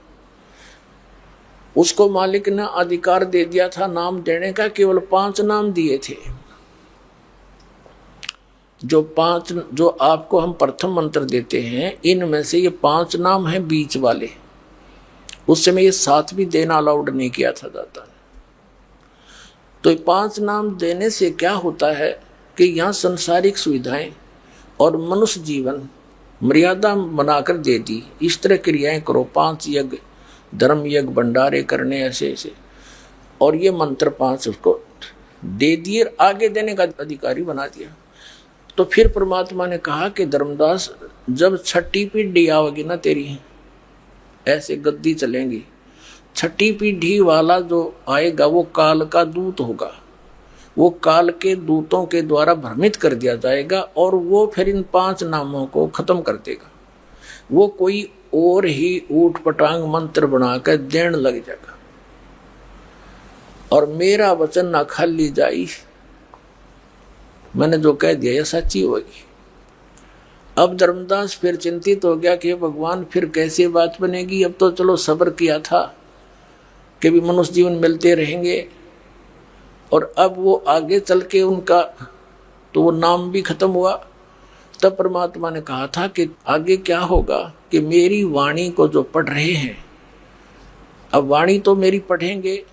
उसको मालिक ने अधिकार दे दिया था नाम देने का, केवल 5 नाम दिए थे। जो आपको हम प्रथम मंत्र देते हैं, इनमें से ये 5 नाम हैं बीच वाले। उस समय ये 7 भी देना अलाउड नहीं किया था दाता ने। तो ये 5 नाम देने से क्या होता है कि यहाँ संसारिक सुविधाएं और मनुष्य जीवन मर्यादा बनाकर दे दी, इस तरह क्रियाएं करो, 5 यज्ञ, धर्म यज्ञ, भंडारे करने ऐसे ऐसे, और ये मंत्र 5 उसको दे दिए, आगे देने का अधिकारी बना दिया। तो फिर परमात्मा ने कहा कि धर्मदास जब 6ठी पीढ़ी आओगी ना तेरी, ऐसे गद्दी चलेंगी, 6ठी पीढ़ी वाला जो आएगा वो काल का दूत होगा, वो काल के दूतों के द्वारा भ्रमित कर दिया जाएगा, और वो फिर इन 5 नामों को खत्म कर देगा। वो कोई और ही ऊट पटांग मंत्र बनाकर देने लग जाएगा, और मेरा वचन ना खाली जाई, मैंने जो कह दिया यह सच्ची होगी। अब धर्मदास फिर चिंतित हो गया कि भगवान फिर कैसे बात बनेगी। अब तो चलो सब्र किया था कि भी मनुष्य जीवन मिलते रहेंगे, और अब वो आगे चल के उनका तो वो नाम भी खत्म हुआ। तब परमात्मा ने कहा था कि आगे क्या होगा कि मेरी वाणी को जो पढ़ रहे हैं, अब वाणी तो मेरी पढ़ेंगे,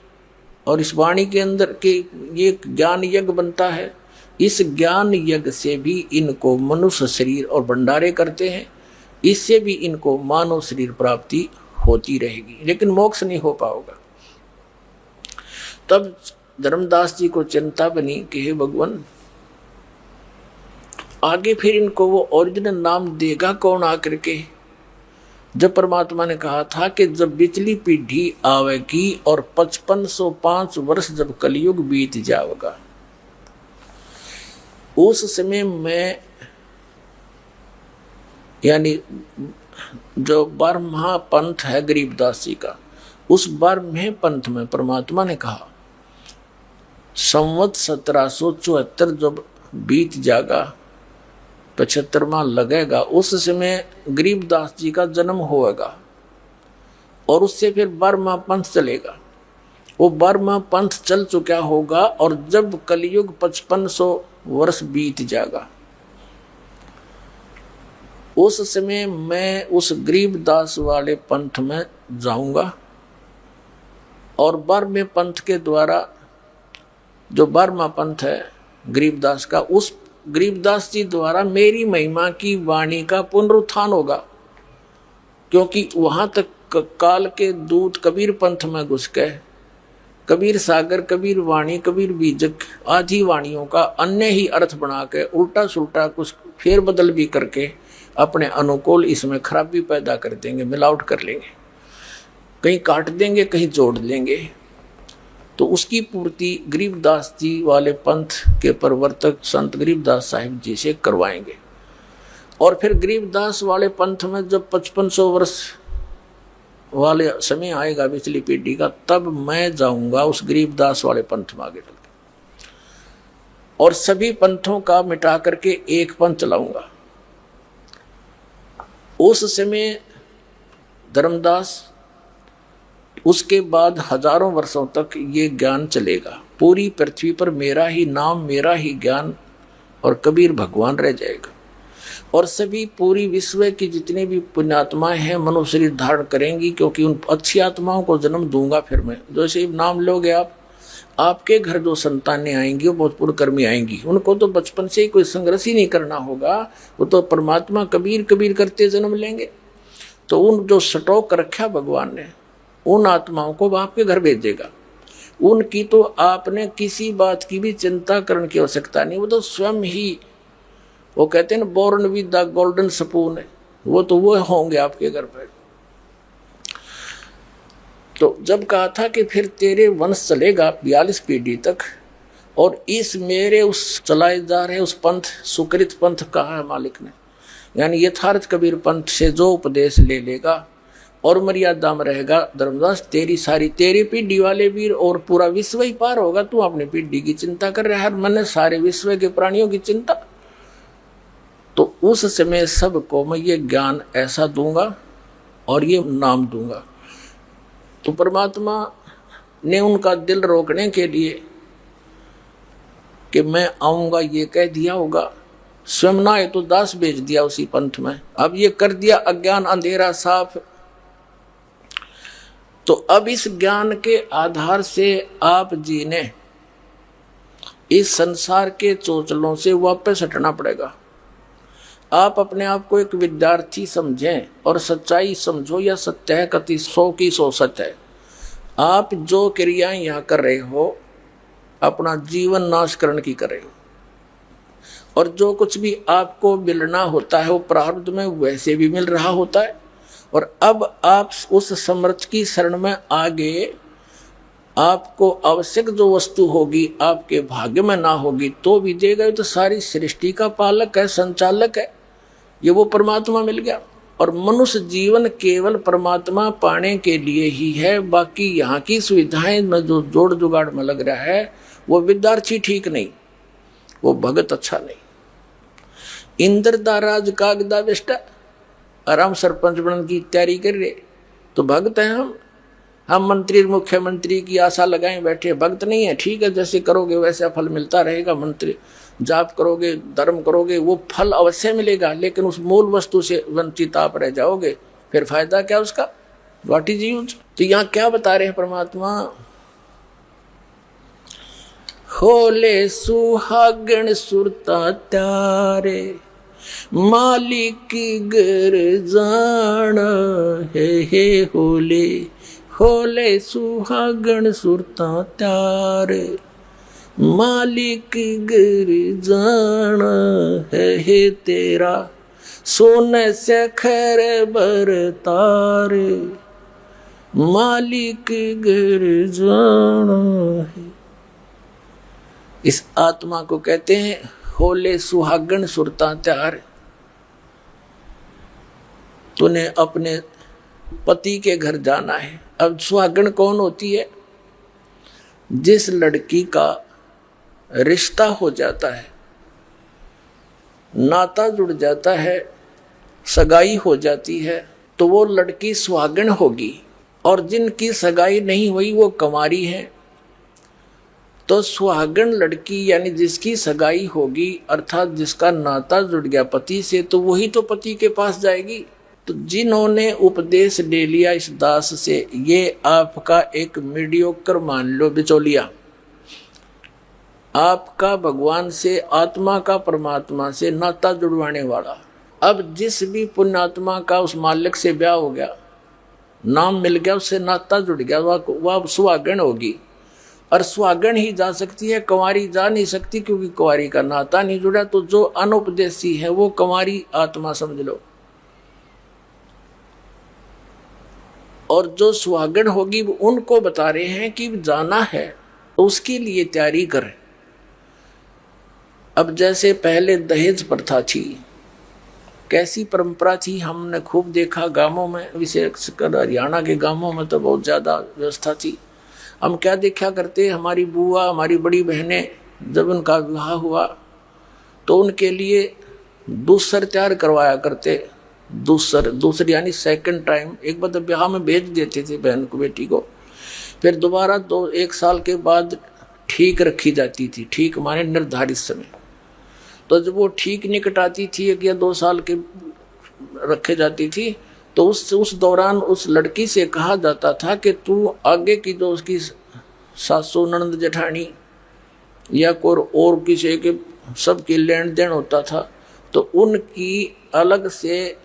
और इस वाणी के अंदर के ये ज्ञान यज्ञ बनता है, इस ज्ञान यज्ञ से भी इनको मनुष्य शरीर और भंडारे करते हैं, इससे भी इनको मानव शरीर प्राप्ति होती रहेगी, लेकिन मोक्ष नहीं हो पाएगा। तब धर्मदास जी को चिंता बनी कि हे भगवान, आगे फिर इनको वो ओरिजिनल नाम देगा कौन आकर के। जब परमात्मा ने कहा था कि जब बिचली पीढ़ी आवेगी और 5505 वर्ष जब कलयुग बीत जाएगा, उस समय में यानी जो 12वां पंथ है गरीबदास जी का, उस 12वें पंथ में परमात्मा ने कहा संवत 1774 जब बीत जाएगा, 75वां लगेगा, उस समय गरीबदास जी का जन्म होगा, और उससे फिर 12वां पंथ चलेगा। वो 12वां पंथ चल चुका होगा, और जब कलयुग 5500 वर्ष बीत जाएगा, उस समय मैं उस गरीबदास वाले पंथ में जाऊंगा, और 12वें पंथ के द्वारा, जो 12वां पंथ है गरीबदास का, उस गरीबदास जी द्वारा मेरी महिमा की वाणी का पुनरुत्थान होगा। क्योंकि वहां तक काल के दूत कबीर पंथ में घुस गए, कबीर सागर, कबीर वाणी, कबीर बीजक आदि वाणियों का अन्य ही अर्थ बना के उल्टा सुल्टा कुछ फेर बदल भी करके अपने अनुकूल इसमें खराबी पैदा कर देंगे, मिलावट कर लेंगे, कहीं काट देंगे, कहीं जोड़ लेंगे। तो उसकी पूर्ति गरीबदास जी वाले पंथ के प्रवर्तक संत गरीबदास साहिब जी से करवाएंगे। और फिर गरीबदास वाले पंथ में जब 5500 वर्ष वाले समय आएगा पिछली पीढ़ी का, तब मैं जाऊंगा उस गरीबदास वाले पंथ में आगे चल के, और सभी पंथों का मिटा करके एक पंथ चलाऊंगा। उस समय धर्मदास, उसके बाद हजारों वर्षों तक ये ज्ञान चलेगा, पूरी पृथ्वी पर मेरा ही नाम, मेरा ही ज्ञान और कबीर भगवान रह जाएगा। और सभी पूरी विश्व की जितने भी पुण्यात्माएं हैं मनुष्य शरीर धारण करेंगी, क्योंकि उन अच्छी आत्माओं को जन्म दूंगा। फिर मैं जैसे नाम लोगे आप, आपके घर जो संतानें आएंगी वो बहुत पुरकर्मी आएंगी, उनको तो बचपन से ही कोई संघर्ष ही नहीं करना होगा, वो तो परमात्मा कबीर कबीर करते जन्म लेंगे। तो उन जो स्टॉक रखा भगवान ने, उन आत्माओं को आपके घर भेजेगा। उनकी तो आपने किसी बात की भी चिंता करने की आवश्यकता नहीं, वो तो स्वयं ही, वो कहते हैं ना born with the golden spoon है, वो तो वो होंगे आपके घर पर। तो जब कहा था कि फिर तेरे वंश चलेगा 42 पीढ़ी तक, और इस मेरे उस चलाए जा रहे उस पंथ, सुकृत पंथ कहा है मालिक ने, यानी यथार्थ कबीर पंथ से जो उपदेश ले लेगा और मर्यादा में रहेगा, धर्मदास तेरी सारी, तेरी पीढ़ी वाले वीर और पूरा विश्व ही पार होगा। तू अपनी पीढ़ी की चिंता कर रहा है, मैंने सारे विश्व के प्राणियों की चिंता। तो उस समय सबको मैं ये ज्ञान ऐसा दूंगा और ये नाम दूंगा। तो परमात्मा ने उनका दिल रोकने के लिए कि मैं आऊंगा ये कह दिया होगा, स्वयं ना है तो दास भेज दिया उसी पंथ में। अब ये कर दिया अज्ञान अंधेरा साफ। तो अब इस ज्ञान के आधार से आप जी ने इस संसार के चोचलों से वापस हटना पड़ेगा। आप अपने आप को एक विद्यार्थी समझें और सच्चाई समझो, या सत्य है कति 100 की 100 सत्य है। आप जो क्रियाएं यहाँ कर रहे हो अपना जीवन नाश करने की कर रहे हो, और जो कुछ भी आपको मिलना होता है वो प्रारब्ध में वैसे भी मिल रहा होता है। और अब आप उस समर्थ की शरण में आगे आपको आवश्यक जो वस्तु होगी आपके भाग्य में ना होगी तो भी देगा। तो सारी सृष्टि का पालक है, संचालक है, ये वो परमात्मा मिल गया। और मनुष्य जीवन केवल परमात्मा पाने के लिए ही है। बाकी यहाँ की सुविधाएं में जो जोड़ जुगाड़ में लग रहा है वो विद्यार्थी ठीक नहीं, वो भगत अच्छा नहीं। इंद्र दा राज कागदा बेस्टा, आराम सरपंच बनने की तैयारी कर रहे तो भगत हैं हम मंत्री मुख्यमंत्री की आशा लगाए बैठे, भक्त नहीं है। ठीक है, जैसे करोगे वैसा फल मिलता रहेगा। मंत्री जाप करोगे, धर्म करोगे, वो फल अवश्य मिलेगा, लेकिन उस मूल वस्तु से वंचित आप रह जाओगे, फिर फायदा क्या उसका? What is use? तो यहाँ क्या बता रहे हैं परमात्मा? होले सुहागण सुरता त्यारे, मालिक गर जाना है होले। होले सुहागण सुरता त्यारे, मालिक गर जाना है तेरा। सोने से खैर बरतारे, मालिक गर जाना है। इस आत्मा को कहते हैं होले सुहागण सुरता त्यार। तूने अपने पति के घर जाना है। अब सुहागण कौन होती है? जिस लड़की का रिश्ता हो जाता है, नाता जुड़ जाता है, सगाई हो जाती है, तो वो लड़की सुहागण होगी। और जिनकी सगाई नहीं हुई वो कंवारी है। तो सुहागण लड़की यानी जिसकी सगाई होगी, अर्थात जिसका नाता जुड़ गया पति से, तो वही तो पति के पास जाएगी। तो जिन्होंने उपदेश ले लिया इस दास से, ये आपका एक मीडियोकर मान लो बिचौलिया, आपका भगवान से, आत्मा का परमात्मा से नाता जुड़वाने वाला। अब जिस भी पुण्यात्मा का उस मालिक से ब्याह हो गया, नाम मिल गया, उससे नाता जुड़ गया, वह सुहागण होगी। और सुहागण ही जा सकती है, कंवारी जा नहीं सकती, क्योंकि कंवारी का नाता नहीं जुड़ा। तो जो अनुपदेशी है वो कंवारी आत्मा समझ लो, और जो सुहागण होगी उनको बता रहे हैं कि जाना है तो उसके लिए तैयारी करें। अब जैसे पहले दहेज प्रथा थी, कैसी परंपरा थी, हमने खूब देखा गांवों में, विशेषकर हरियाणा के गांवों में तो बहुत ज़्यादा व्यवस्था थी। हम क्या देखा करते, हमारी बुआ, हमारी बड़ी बहनें, जब उनका विवाह हुआ तो उनके लिए दूसर तैयार करवाया करते। दूसर यानी सेकंड टाइम, एक बार ब्याह में भेज देते थे बहन को, बेटी को, फिर दोबारा 1 साल के बाद ठीक रखी जाती थी। ठीक माने निर्धारित समय। तो जब वो ठीक निकट आती थी, 1 या 2 साल के रखे जाती थी, तो उस दौरान उस लड़की से कहा जाता था कि तू आगे की जो उसकी सासू, ननद, जेठानी या कोई और किसी के सबकी लेन देन होता था, तो उनकी अलग से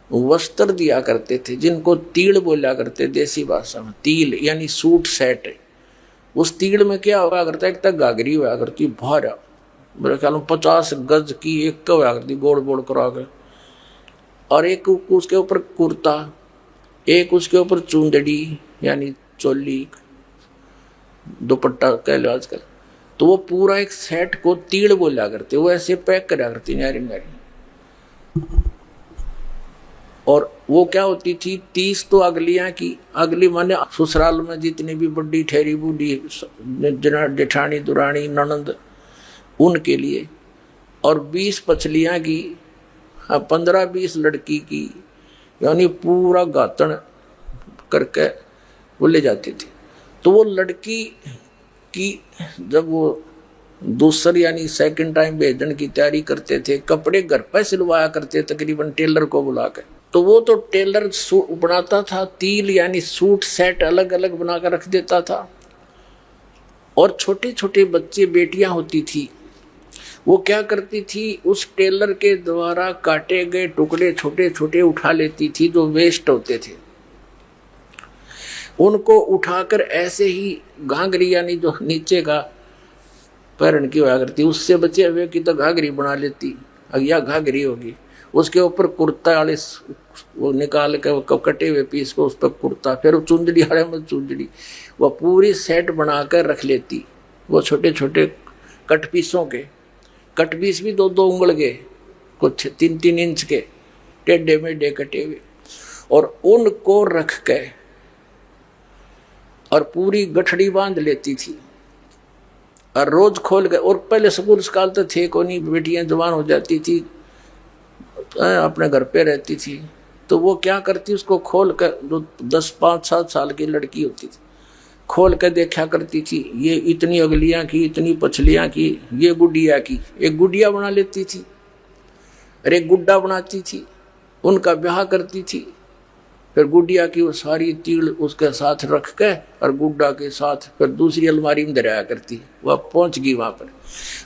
वस्त्र दिया करते थे, जिनको तीड़ बोला करते देसी भाषा में। तील यानी सूट सेट है। उस तीड़ में क्या हुआ करता है, एक तक घाघरी हुआ करती भारा, मेरे ख्याल में 50 गज की एक हुआ करती, गोड़ गोड़ करा के, और एक उसके ऊपर कुर्ता, एक उसके ऊपर चूंदड़ी यानी चोली, दुपट्टा कह लो आजकल। तो वो पूरा एक सेट को तीड़ बोला करते, वो ऐसे पैक करा करती न्यारी न्यारी। और वो क्या होती थी, 30 तो अगलियां की, अगली माने ससुराल में जितनी भी बड़ी ठहरी बूढ़ी जेठानी, दुरानी, ननद, उनके लिए, और 20 पछलियां की, 15-20 लड़की की, यानी पूरा गातन करके वो ले जाती थी। तो वो लड़की की जब वो दूसरी यानी सेकंड टाइम भेजने की तैयारी करते थे, कपड़े घर पर सिलवाया करते तकरीबन टेलर को बुला के। तो वो तो टेलर बनाता था, तिल यानी सूट सेट अलग अलग बनाकर रख देता था। और छोटे छोटे बच्चे, बेटियां होती थी, वो क्या करती थी, उस टेलर के द्वारा काटे गए टुकड़े छोटे छोटे उठा लेती थी, जो वेस्ट होते थे, उनको उठाकर ऐसे ही घाघरी यानी जो नीचे का पैरन की हुआ करती, उससे बचे हुए की तो घाघरी बना लेती, या घाघरी होगी, उसके ऊपर कुर्ता वाले वो निकाल के वो कटे हुए पीस को उस पर कुर्ता, फिर चुंदड़ी वाले में चुंदड़ी, वह पूरी सेट बनाकर रख लेती। वो छोटे छोटे कट पीसों के, कट पीस भी 2-2 उंगल के, कुछ 3-3 इंच के टेढ़े मेढ़े कटे हुए, और उनको रख के और पूरी गठड़ी बांध लेती थी, और रोज खोल के। और पहले स्कूल काल तो थे को नहीं, बेटियां जवान हो जाती थी, अपने घर पे रहती थी, तो वो क्या करती, उसको खोल कर, जो 10-5-7 साल की लड़की होती थी, खोल कर देखा करती थी, ये इतनी अगलियां की, इतनी पछलियां की, ये गुडिया की, एक गुडिया बना लेती थी, और एक गुड्डा बनाती थी, उनका ब्याह करती थी। फिर गुडिया की वो सारी तीड़ उसके साथ रख के, और गुड्डा के साथ फिर दूसरी अलमारी में धराया करती। वह पहुंच गई वहां पर।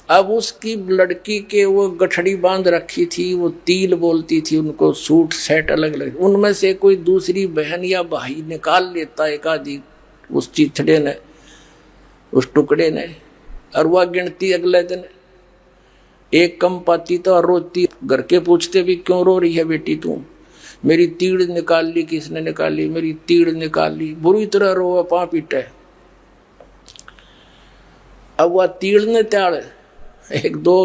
अब उसकी लड़की के वो गठड़ी बांध रखी थी, वो तिल बोलती थी उनको, सूट सेट अलग अलग, उनमें से कोई दूसरी बहन या भाई निकाल लेता एक आदि उस चिथड़े ने, उस टुकड़े ने, और वह गिनती अगले दिन एक कम पाती तो रोती। घर के पूछते भी क्यों रो रही है बेटी तू, मेरी तीड़ निकाल ली, किसने निकाली, मेरी तीड़ निकाल ली, बुरी तरह रो पा पीटे। अब वह तीड़ ने त्याड़ एक दो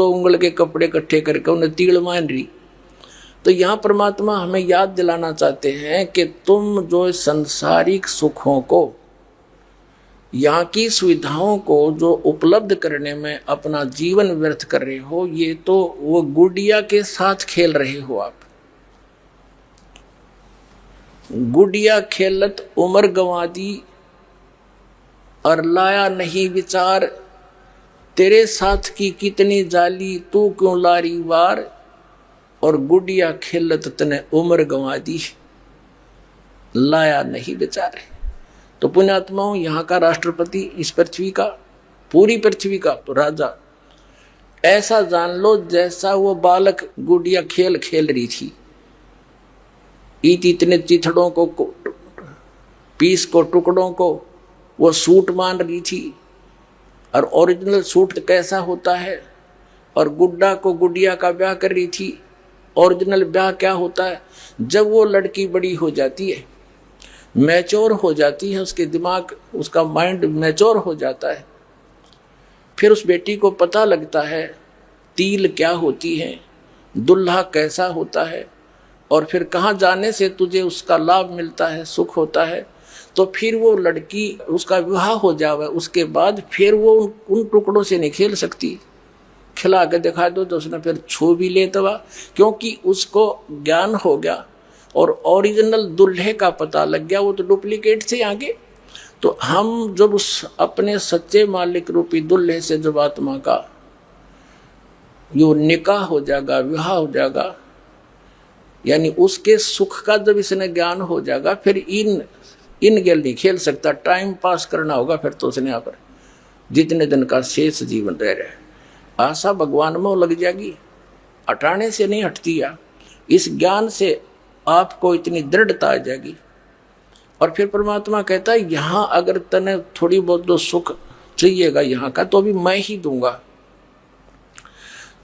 उंगल के कपड़े इकट्ठे करके उन्हें तीड़ मान रही। तो यहाँ परमात्मा हमें याद दिलाना चाहते हैं कि तुम जो संसारिक सुखों को, यहाँ की सुविधाओं को जो उपलब्ध करने में अपना जीवन व्यर्थ कर रहे हो, ये तो वो गुड़िया के साथ खेल रहे हो आप। गुड़िया खेलत उम्र गंवा दी, और लाया नहीं विचार, तेरे साथ की कितनी जाली, तू क्यों लारी वार, और गुडिया खेलत तने उम्र गंवा दी, लाया नहीं बेचारे। तो पुण्यात्माओं, यहाँ का राष्ट्रपति, इस पृथ्वी का, पूरी पृथ्वी का राजा, ऐसा जान लो जैसा वो बालक गुडिया खेल खेल रही थी। इतने चिथड़ों को, पीस को, टुकड़ों को वो सूट मान रही थी। और ओरिजिनल सूट कैसा होता है, और गुड्डा को गुडिया का ब्याह कर रही थी। ओरिजिनल ब्याह क्या होता है, जब वो लड़की बड़ी हो जाती है, मैच्योर हो जाती है, उसके दिमाग, उसका माइंड मैच्योर हो जाता है, फिर उस बेटी को पता लगता है तिल क्या होती है, दुल्हा कैसा होता है, और फिर कहाँ जाने से तुझे उसका लाभ मिलता है, सुख होता है। तो फिर वो लड़की, उसका विवाह हो जावे, उसके बाद फिर वो उन टुकड़ों से नहीं खेल सकती। खिला के दिखा दो तो उसने फिर छू भी ले तवा, क्योंकि उसको ज्ञान हो गया और ओरिजिनल दूल्हे का पता लग गया, वो तो डुप्लीकेट से आगे। तो हम जब उस अपने सच्चे मालिक रूपी दूल्हे से जब आत्मा का यो निकाह हो जाएगा, विवाह हो जाएगा, यानी उसके सुख का जब इसने ज्ञान हो जाएगा, फिर इन गेल नहीं खेल सकता, टाइम पास करना होगा फिर तो उसने यहाँ पर जितने दिन का शेष जीवन रह रहे। आशा भगवान में लग जाएगी, हटाने से नहीं हटती है। इस ज्ञान से आपको इतनी दृढ़ता आ जाएगी। और फिर परमात्मा कहता है, यहाँ अगर तने थोड़ी बहुत तो सुख चाहिएगा यहाँ का, तो भी मैं ही दूंगा।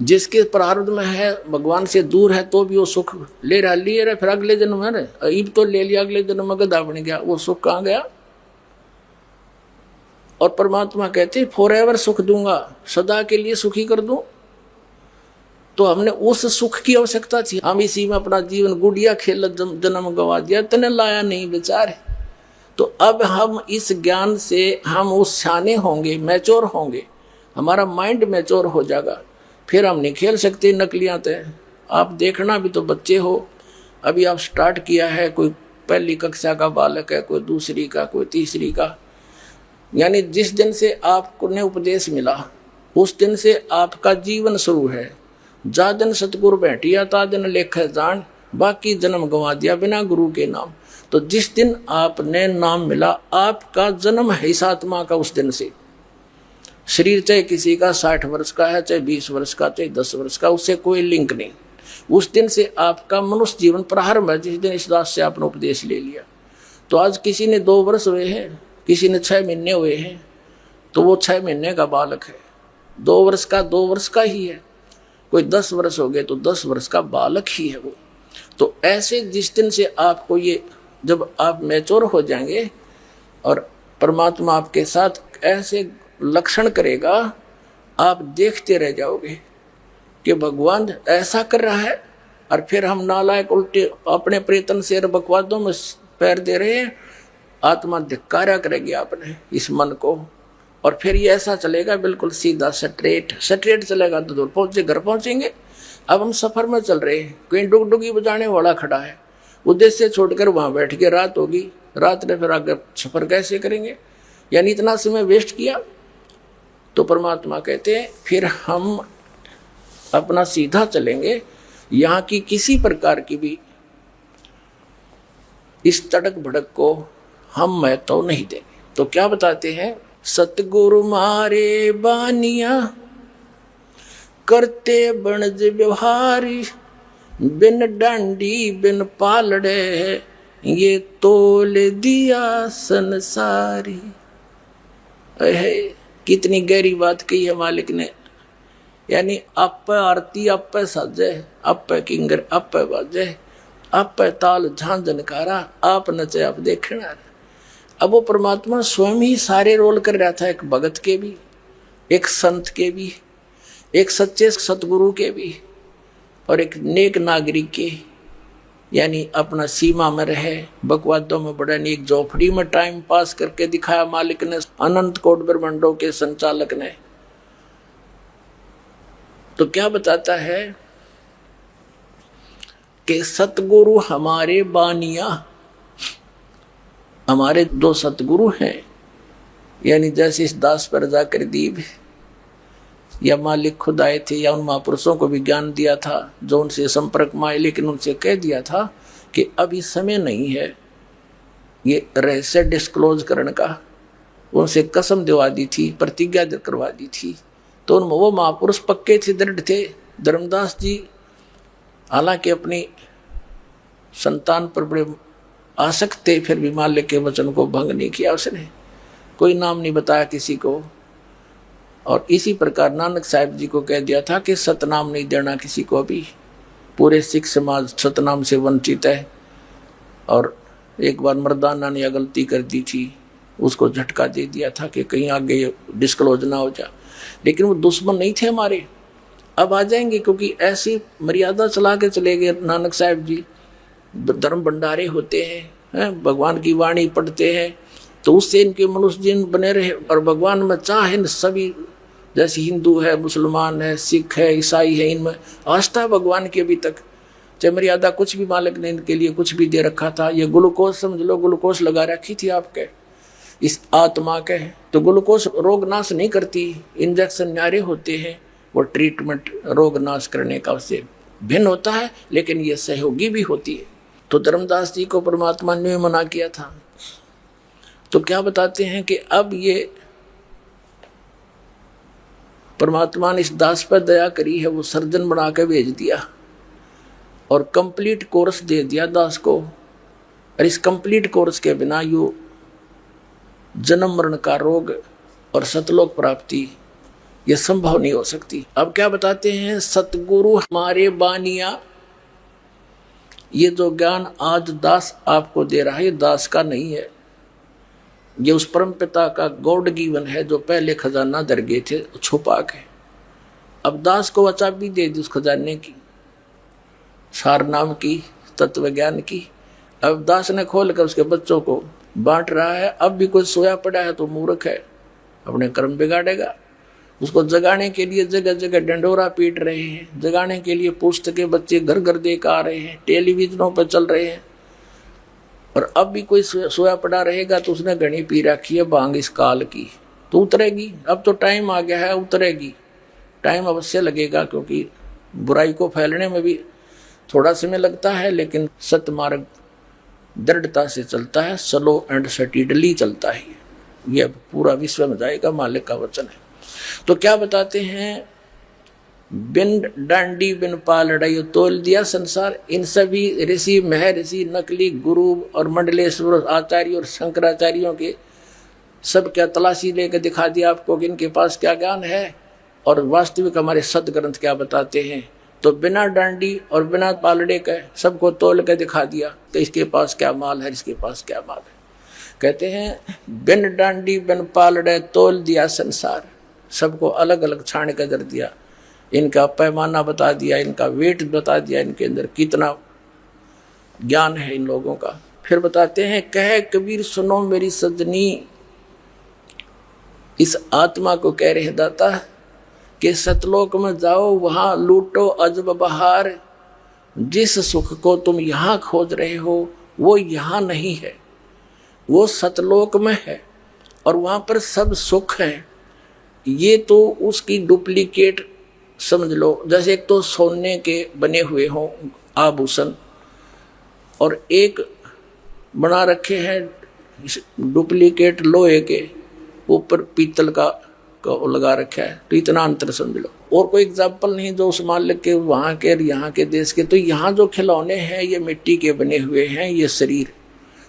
जिसके प्रारब्ध में है, भगवान से दूर है, तो भी वो सुख ले रहा, फिर अगले जन्म है, ईब तो ले लिया, अगले जन्म में गधा बन गया, वो सुख कहाँ गया। और परमात्मा कहते फॉरएवर सुख दूंगा, सदा के लिए सुखी कर दूं। तो हमने उस सुख की आवश्यकता थी, हम इसी में अपना जीवन गुड़िया खेल जन्म गवा दिया, तने लाया नहीं बेचारे। तो अब हम इस ज्ञान से हम उस शाने होंगे, मैच्योर होंगे, हमारा माइंड मैच्योर हो जाएगा, फिर हम नहीं खेल सकते नकलियाँ तय। आप देखना, भी तो बच्चे हो, अभी आप स्टार्ट किया है, कोई पहली कक्षा का बालक है, कोई दूसरी का, कोई तीसरी का, यानी जिस दिन से आपको ने उपदेश मिला उस दिन से आपका जीवन शुरू है। जा दिन सतगुरु बैठिया ता दिन लेख जान, बाकी जन्म गंवा दिया बिना गुरु के नाम। तो जिस दिन आपने नाम मिला, आपका जन्म है इस आत्मा का। उस दिन से शरीर चाहे किसी का 60 वर्ष का है, चाहे 20 वर्ष का, चाहे 10 वर्ष का, उससे कोई लिंक नहीं। उस दिन से आपका मनुष्य जीवन प्रारंभ है, जिस दिन इस दास से आपने उपदेश ले लिया। तो आज किसी ने 2 वर्ष हुए हैं, किसी ने 6 महीने हुए हैं, तो वो 6 महीने का बालक है। 2 वर्ष का 2 वर्ष का ही है, कोई 10 वर्ष हो गए तो 10 वर्ष का बालक ही है वो। तो ऐसे जिस दिन से आपको ये, जब आप मैच्योर हो जाएंगे और परमात्मा आपके साथ ऐसे लक्षण करेगा, आप देखते रह जाओगे कि भगवान ऐसा कर रहा है। और फिर हम नालायक उल्टे अपने प्रयत्न से बकवादों में पैर दे रहे हैं, आत्मा धिक्कारा करेगी आपने इस मन को। और फिर ये ऐसा चलेगा बिल्कुल सीधा स्ट्रेट चलेगा तो दूर पहुंचे, घर पहुंचेंगे। अब हम सफर में चल रहे हैं, कहीं डुगडुगी बजाने वाला खड़ा है, उद्देश्य छोड़कर वहां बैठ के रात होगी, रात में फिर आगे सफर कैसे करेंगे, यानी इतना समय वेस्ट किया। तो परमात्मा कहते हैं फिर हम अपना सीधा चलेंगे, यहाँ की किसी प्रकार की भी इस तड़क भड़क को हम महत्व तो नहीं देंगे। तो क्या बताते हैं, सतगुरु मारे बानिया करते बनज व्यवहारी, बिन डांडी बिन पालड़े ये तोल दिया संसारी। कितनी गहरी बात कही है मालिक ने। यानी आप आरती आप साजे, आप किंगर आप बाजे, आप ताल झांझनकारा, आप नचे आप देखना। अब वो परमात्मा स्वयं ही सारे रोल कर रहा था, एक भगत के भी, एक संत के भी, एक सच्चे सतगुरु के भी, और एक नेक नागरिक के। यानी अपना सीमा में रहे, बकवादों में बड़ा नहीं, एक झोपड़ी में टाइम पास करके दिखाया मालिक ने, अनंत कोट ब्रह्मांडों के संचालक ने। तो क्या बताता है कि सतगुरु हमारे बानिया, हमारे 2 सतगुरु हैं। यानी जैसे इस दास पर जाकर दीप, या मालिक खुद आए थे या उन महापुरुषों को भी ज्ञान दिया था जो उनसे संपर्क में आए, लेकिन उनसे कह दिया था कि अभी समय नहीं है ये रहस्य डिस्क्लोज करने का। उनसे कसम दिवा दी थी, प्रतिज्ञा करवा दी थी। तो वो महापुरुष पक्के थे, दृढ़ थे। धर्मदास जी हालांकि अपनी संतान पर बड़े आसक्त थे, फिर भी मालिक के वचन को भंग नहीं किया उसने, कोई नाम नहीं बताया किसी को। और इसी प्रकार नानक साहिब जी को कह दिया था कि सतनाम नहीं देना किसी को भी, पूरे सिख समाज सतनाम से वंचित है। और एक बार मर्दाना ने यह गलती कर दी थी, उसको झटका दे दिया था कि कहीं आगे डिस्क्लोज ना हो जा। लेकिन वो दुश्मन नहीं थे हमारे, अब आ जाएंगे, क्योंकि ऐसी मर्यादा चला के चले गए नानक साहिब जी। धर्म भंडारे होते हैं, भगवान की वाणी पढ़ते हैं, तो उससे इनके मनुष्य जीवन बने रहे। और भगवान में चाहे सभी, जैसे हिंदू है, मुसलमान है, सिख है, ईसाई है, इनमें आस्था भगवान की अभी तक। चाहे मर्यादा कुछ भी मालिक ने इनके लिए कुछ भी दे रखा था। ये ग्लूकोज समझ लो, ग्लूकोज लगा रखी थी आपके इस आत्मा के, तो ग्लूकोज रोग नाश नहीं करती। इंजेक्शन न्यारे होते हैं, वो ट्रीटमेंट रोग नाश करने का उससे भिन्न होता है, लेकिन ये सहयोगी भी होती है। तो धर्मदास जी को परमात्मा ने मना किया था। तो क्या बताते हैं कि अब ये परमात्मा ने इस दास पर दया करी है, वो सर्जन बना के भेज दिया और कंप्लीट कोर्स दे दिया दास को। और इस कंप्लीट कोर्स के बिना यू जन्म मरण का रोग और सतलोक प्राप्ति ये संभव नहीं हो सकती। अब क्या बताते हैं, सतगुरु हमारे बानिया, ये जो ज्ञान आज दास आपको दे रहा है, ये दास का नहीं है, ये उस परम पिता का गॉड गिवन है, जो पहले खजाना दर गए थे छुपा के। अब दास को चाबी दे दी उस खजाने की, सार नाम की, तत्व ज्ञान की। अब दास ने खोल कर उसके बच्चों को बांट रहा है। अब भी कोई सोया पड़ा है तो मूर्ख है, अपने कर्म बिगाड़ेगा। उसको जगाने के लिए जगह जगह डंडोरा पीट रहे हैं, जगाने के लिए पुस्तकें बच्चे घर घर देकर आ रहे हैं, टेलीविजनों पर चल रहे हैं। और अब भी कोई सोया पड़ा रहेगा तो उसने घनी पी रखी है भांग इस काल की, तो उतरेगी। अब तो टाइम आ गया है, उतरेगी। टाइम अवश्य लगेगा, क्योंकि बुराई को फैलने में भी थोड़ा समय लगता है, लेकिन सतमार्ग दृढ़ता से चलता है, स्लो एंड स्टडीली चलता है। ये अब पूरा विश्व में जाएगा, मालिक का वचन है। तो क्या बताते हैं, बिन डांडी बिन पालड़ाई तोल दिया संसार। इन सभी ऋषि महर्षि नकली गुरु और मंडलेश्वर आचार्य और शंकराचार्यों के सब क्या तलाशी लेकर दिखा दिया आपको कि इनके पास क्या ज्ञान है और वास्तविक हमारे सदग्रंथ क्या बताते हैं। तो बिना डांडी और बिना पालड़े के सबको तोल के दिखा दिया, तो इसके पास क्या माल है, इसके पास क्या माल है। कहते हैं बिन डांडी बिन पालड़े तोल दिया संसार, सबको अलग अलग छान कर दर दिया, इनका पैमाना बता दिया, इनका वेट बता दिया, इनके अंदर कितना ज्ञान है इन लोगों का। फिर बताते हैं, कहे कबीर सुनो मेरी सजनी, इस आत्मा को कह रहे दाता कि सतलोक में जाओ, वहां लूटो अजब बहार। जिस सुख को तुम यहां खोज रहे हो वो यहां नहीं है, वो सतलोक में है और वहां पर सब सुख है। ये तो उसकी डुप्लीकेट समझ लो। जैसे एक तो सोने के बने हुए हों आभूषण और एक बना रखे हैं डुप्लीकेट लोहे के, ऊपर पीतल का लगा रखा है, तो इतना अंतर समझ लो। और कोई एग्जाम्पल नहीं जो उस मालिक के वहाँ के यहाँ के देश के। तो यहाँ जो खिलौने हैं ये मिट्टी के बने हुए हैं, ये शरीर,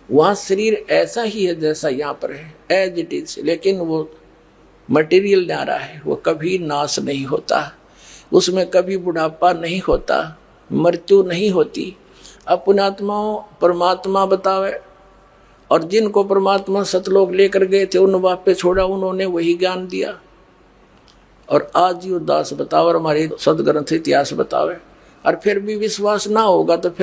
वहाँ शरीर ऐसा ही है जैसा यहाँ पर है, एज इट इज। लेकिन वो मटेरियल न्यारा है, वो कभी नाश नहीं होता, उसमें कभी बुढ़ापा नहीं होता, मृत्यु नहीं होती। अब पुण्यात्माओं परमात्मा बतावे, और जिनको परमात्मा सतलोक लेकर गए थे उन वापे छोड़ा, उन्होंने वही ज्ञान दिया। और आज ये दास बतावे और हमारे सदग्रंथ इतिहास बतावे, और फिर भी विश्वास ना होगा तो फिर